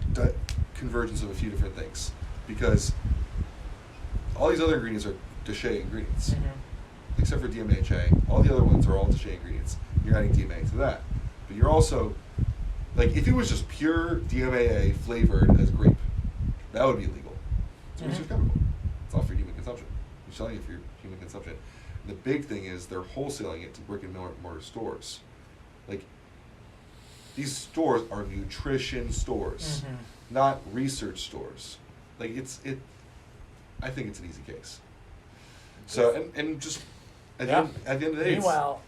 convergence of a few different things, because all these other ingredients are DSHEA ingredients, except for DMHA. All the other ones are all DSHEA ingredients. You're adding DMA to that, but you're also like if it was just pure DMAA flavored as grape, that would be illegal. It's a research chemical. It's not for human consumption. You're selling it for your human consumption. And the big thing is they're wholesaling it to brick and mortar stores. Like, these stores are nutrition stores, not research stores. Like, I think it's an easy case. So, and just, at the end of the day, meanwhile,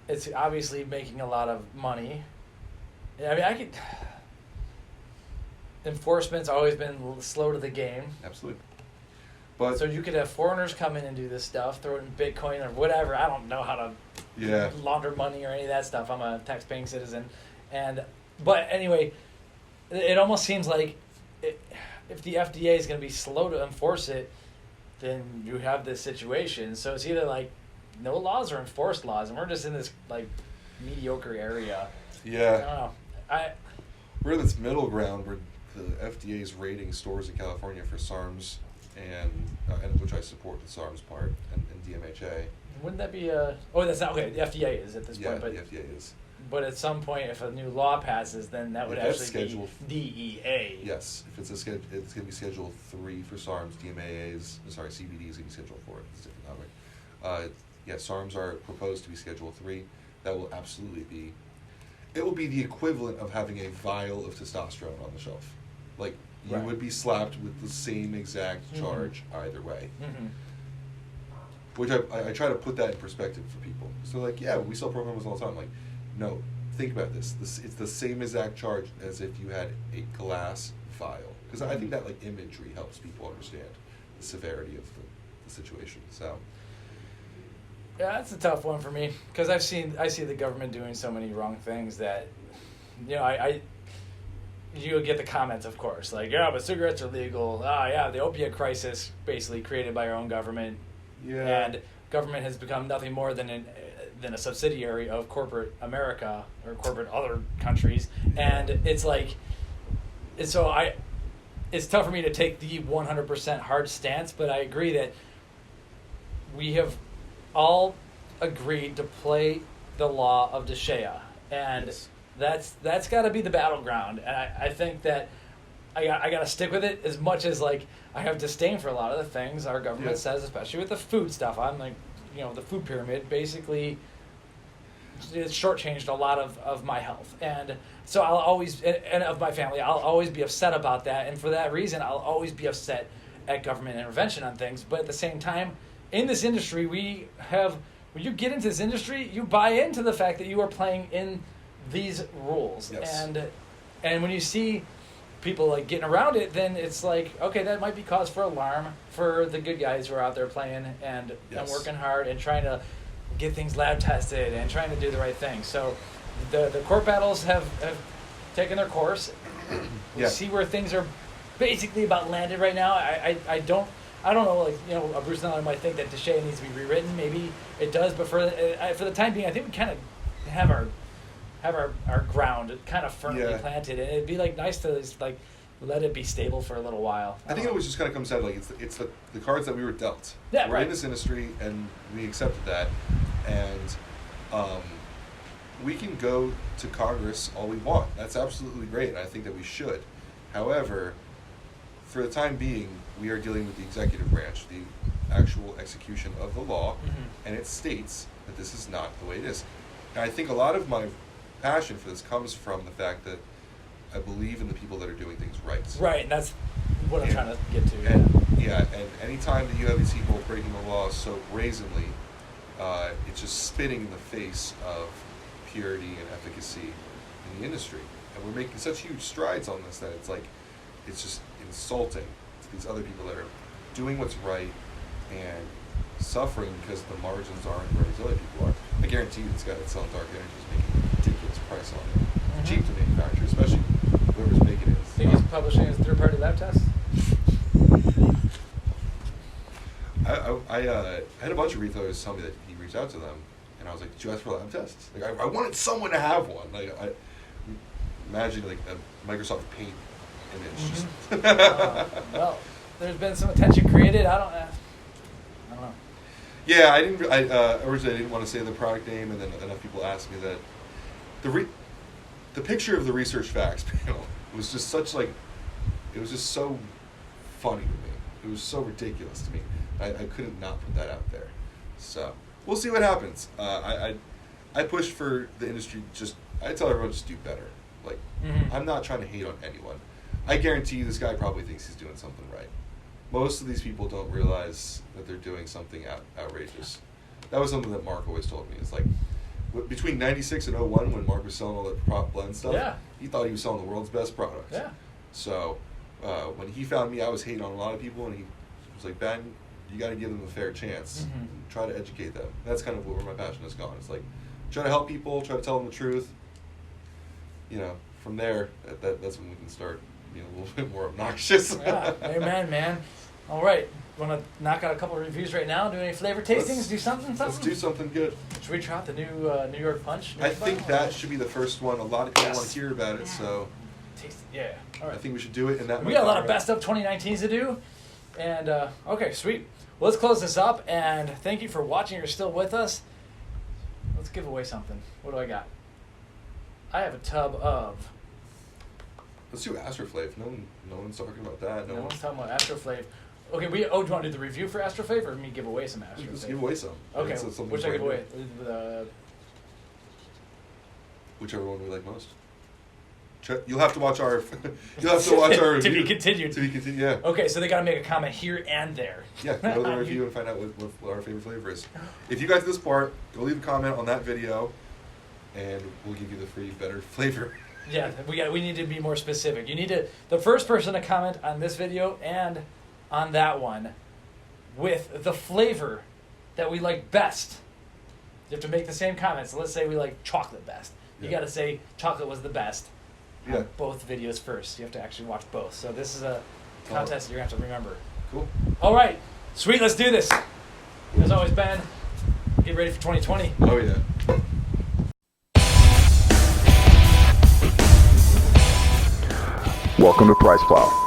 it's obviously making a lot of money. I mean, enforcement's always been slow to the game. Absolutely. But so you could have foreigners come in and do this stuff, throw it in Bitcoin or whatever. I don't know how to launder money or any of that stuff. I'm a tax-paying citizen, but anyway, it almost seems like if the FDA is going to be slow to enforce it, then you have this situation. So it's either like no laws or enforced laws, and we're just in this like mediocre area. Yeah. I don't know. We're in this middle ground where the FDA is raiding stores in California for SARMs. And which I support the SARMs part and DMHA. Wouldn't that be that's not okay. The FDA is at this point, but the FDA is. But at some point, if a new law passes, then that would actually be DEA. Yes, if it's going to be Schedule 3 for SARMs. CBD is going to be Schedule 4. It's a different topic. SARMs are proposed to be Schedule 3. That will absolutely be. It will be the equivalent of having a vial of testosterone on the shelf, like. You would be slapped with the same exact charge either way. Which I try to put that in perspective for people. So like, yeah, we sell programmers all the time. Like, no, think about this. It's the same exact charge as if you had a glass vial. Because I think that like imagery helps people understand the severity of the situation. So. Yeah, that's a tough one for me because I see the government doing so many wrong things that, you'll get the comments, of course, like, yeah, but cigarettes are legal. The opiate crisis basically created by our own government. Yeah. And government has become nothing more than a subsidiary of corporate America or corporate other countries, and it's like, and so it's tough for me to take the 100% hard stance, but I agree that we have all agreed to play the law of Deshea, and that's got to be the battleground. And I think that I got to stick with it, as much as like I have disdain for a lot of the things our government says, especially with the food stuff. I'm like, the food pyramid basically it's shortchanged a lot of my health, and so I'll always, and of my family, I'll always be upset about that, and for that reason I'll always be upset at government intervention on things. But at the same time, in this industry, when you get into this industry, you buy into the fact that you are playing in these rules. Yes. And when you see people like getting around it, then it's like, okay, that might be cause for alarm for the good guys who are out there playing and working hard and trying to get things lab tested and trying to do the right thing. So the court battles have taken their course. We see where things are basically about landed right now. I don't know, like, Bruce and I might think that Deshea needs to be rewritten. Maybe it does, but for the time being, I think we kind of have our ground kind of firmly planted, and it'd be like nice to just like let it be stable for a little while. I think it always just kind of comes down to like it's the cards that we were dealt. Yeah, we're in this industry, and we accepted that, and we can go to Congress all we want. That's absolutely great, and I think that we should. However, for the time being, we are dealing with the executive branch, the actual execution of the law, and it states that this is not the way it is. And I think a lot of my passion for this comes from the fact that I believe in the people that are doing things right. Right, and that's what I'm trying to get to. And anytime that you have these people breaking the law so brazenly, it's just spitting in the face of purity and efficacy in the industry. And we're making such huge strides on this that it's just insulting to these other people that are doing what's right and suffering because the margins aren't where these other people are. I guarantee you this guy that's selling dark energy is making a ridiculous price on it. It's cheap to manufacture, especially whoever's making it. Think he's publishing his third-party lab tests? I had a bunch of retailers tell me that he reached out to them, and I was like, "Did you ask for lab tests?" Like, I wanted someone to have one. Like, imagine like a Microsoft Paint image. Just well, there's been some attention created. I don't know. Yeah, I originally didn't want to say the product name, and then enough people asked me that. The picture of the research facts panel was just it was just so funny to me. It was so ridiculous to me. I couldn't not put that out there. So we'll see what happens. I push for the industry. I tell everyone just do better. Like, I'm not trying to hate on anyone. I guarantee you this guy probably thinks he's doing something right. Most of these people don't realize that they're doing something outrageous. That was something that Mark always told me. It's like, between 96 and 01, when Mark was selling all that prop blend stuff, he thought he was selling the world's best product. Yeah. So when he found me, I was hating on a lot of people, and he was like, Ben, you got to give them a fair chance. Try to educate them. That's kind of where my passion has gone. It's like, try to help people, try to tell them the truth. From there, that's when we can start being a little bit more obnoxious. Yeah. Amen, man. All right. Want to knock out a couple of reviews right now? Do any flavor tastings? Do something? Let's do something good. Should we try out the new New York Punch? I think that should be the first one. A lot of people want to hear about it, so taste it. Yeah. All right. I think we should do it. And we got a lot of best of 2019s to do. And okay, sweet. Well, let's close this up. And thank you for watching. You're still with us. Let's give away something. What do I got? I have a tub of. Let's do Astroflave. No one's talking about that. No one's talking about Astroflave. Okay, do you want to do the review for Astroflave, or me give away some Astroflave? Let's give away some. Okay, which I give away? Whichever one we like most. You'll have to watch our. You'll have to watch our review. To be continued. To be continued. Yeah. Okay, so they got to make a comment here and there. Yeah, go to the review and find out what our favorite flavor is. If you got to this part, go leave a comment on that video, and we'll give you the free better flavor. Yeah, we need to be more specific. You need to the first person to comment on this video and on that one with the flavor that we like best. You have to make the same comment. So let's say we like chocolate best. You got to say chocolate was the best. Yeah. Both videos first. You have to actually watch both. So this is a contest you're going to have to remember. Cool. All right. Sweet. Let's do this. As always, Ben. get ready for 2020. Oh yeah. Welcome to PricePlow.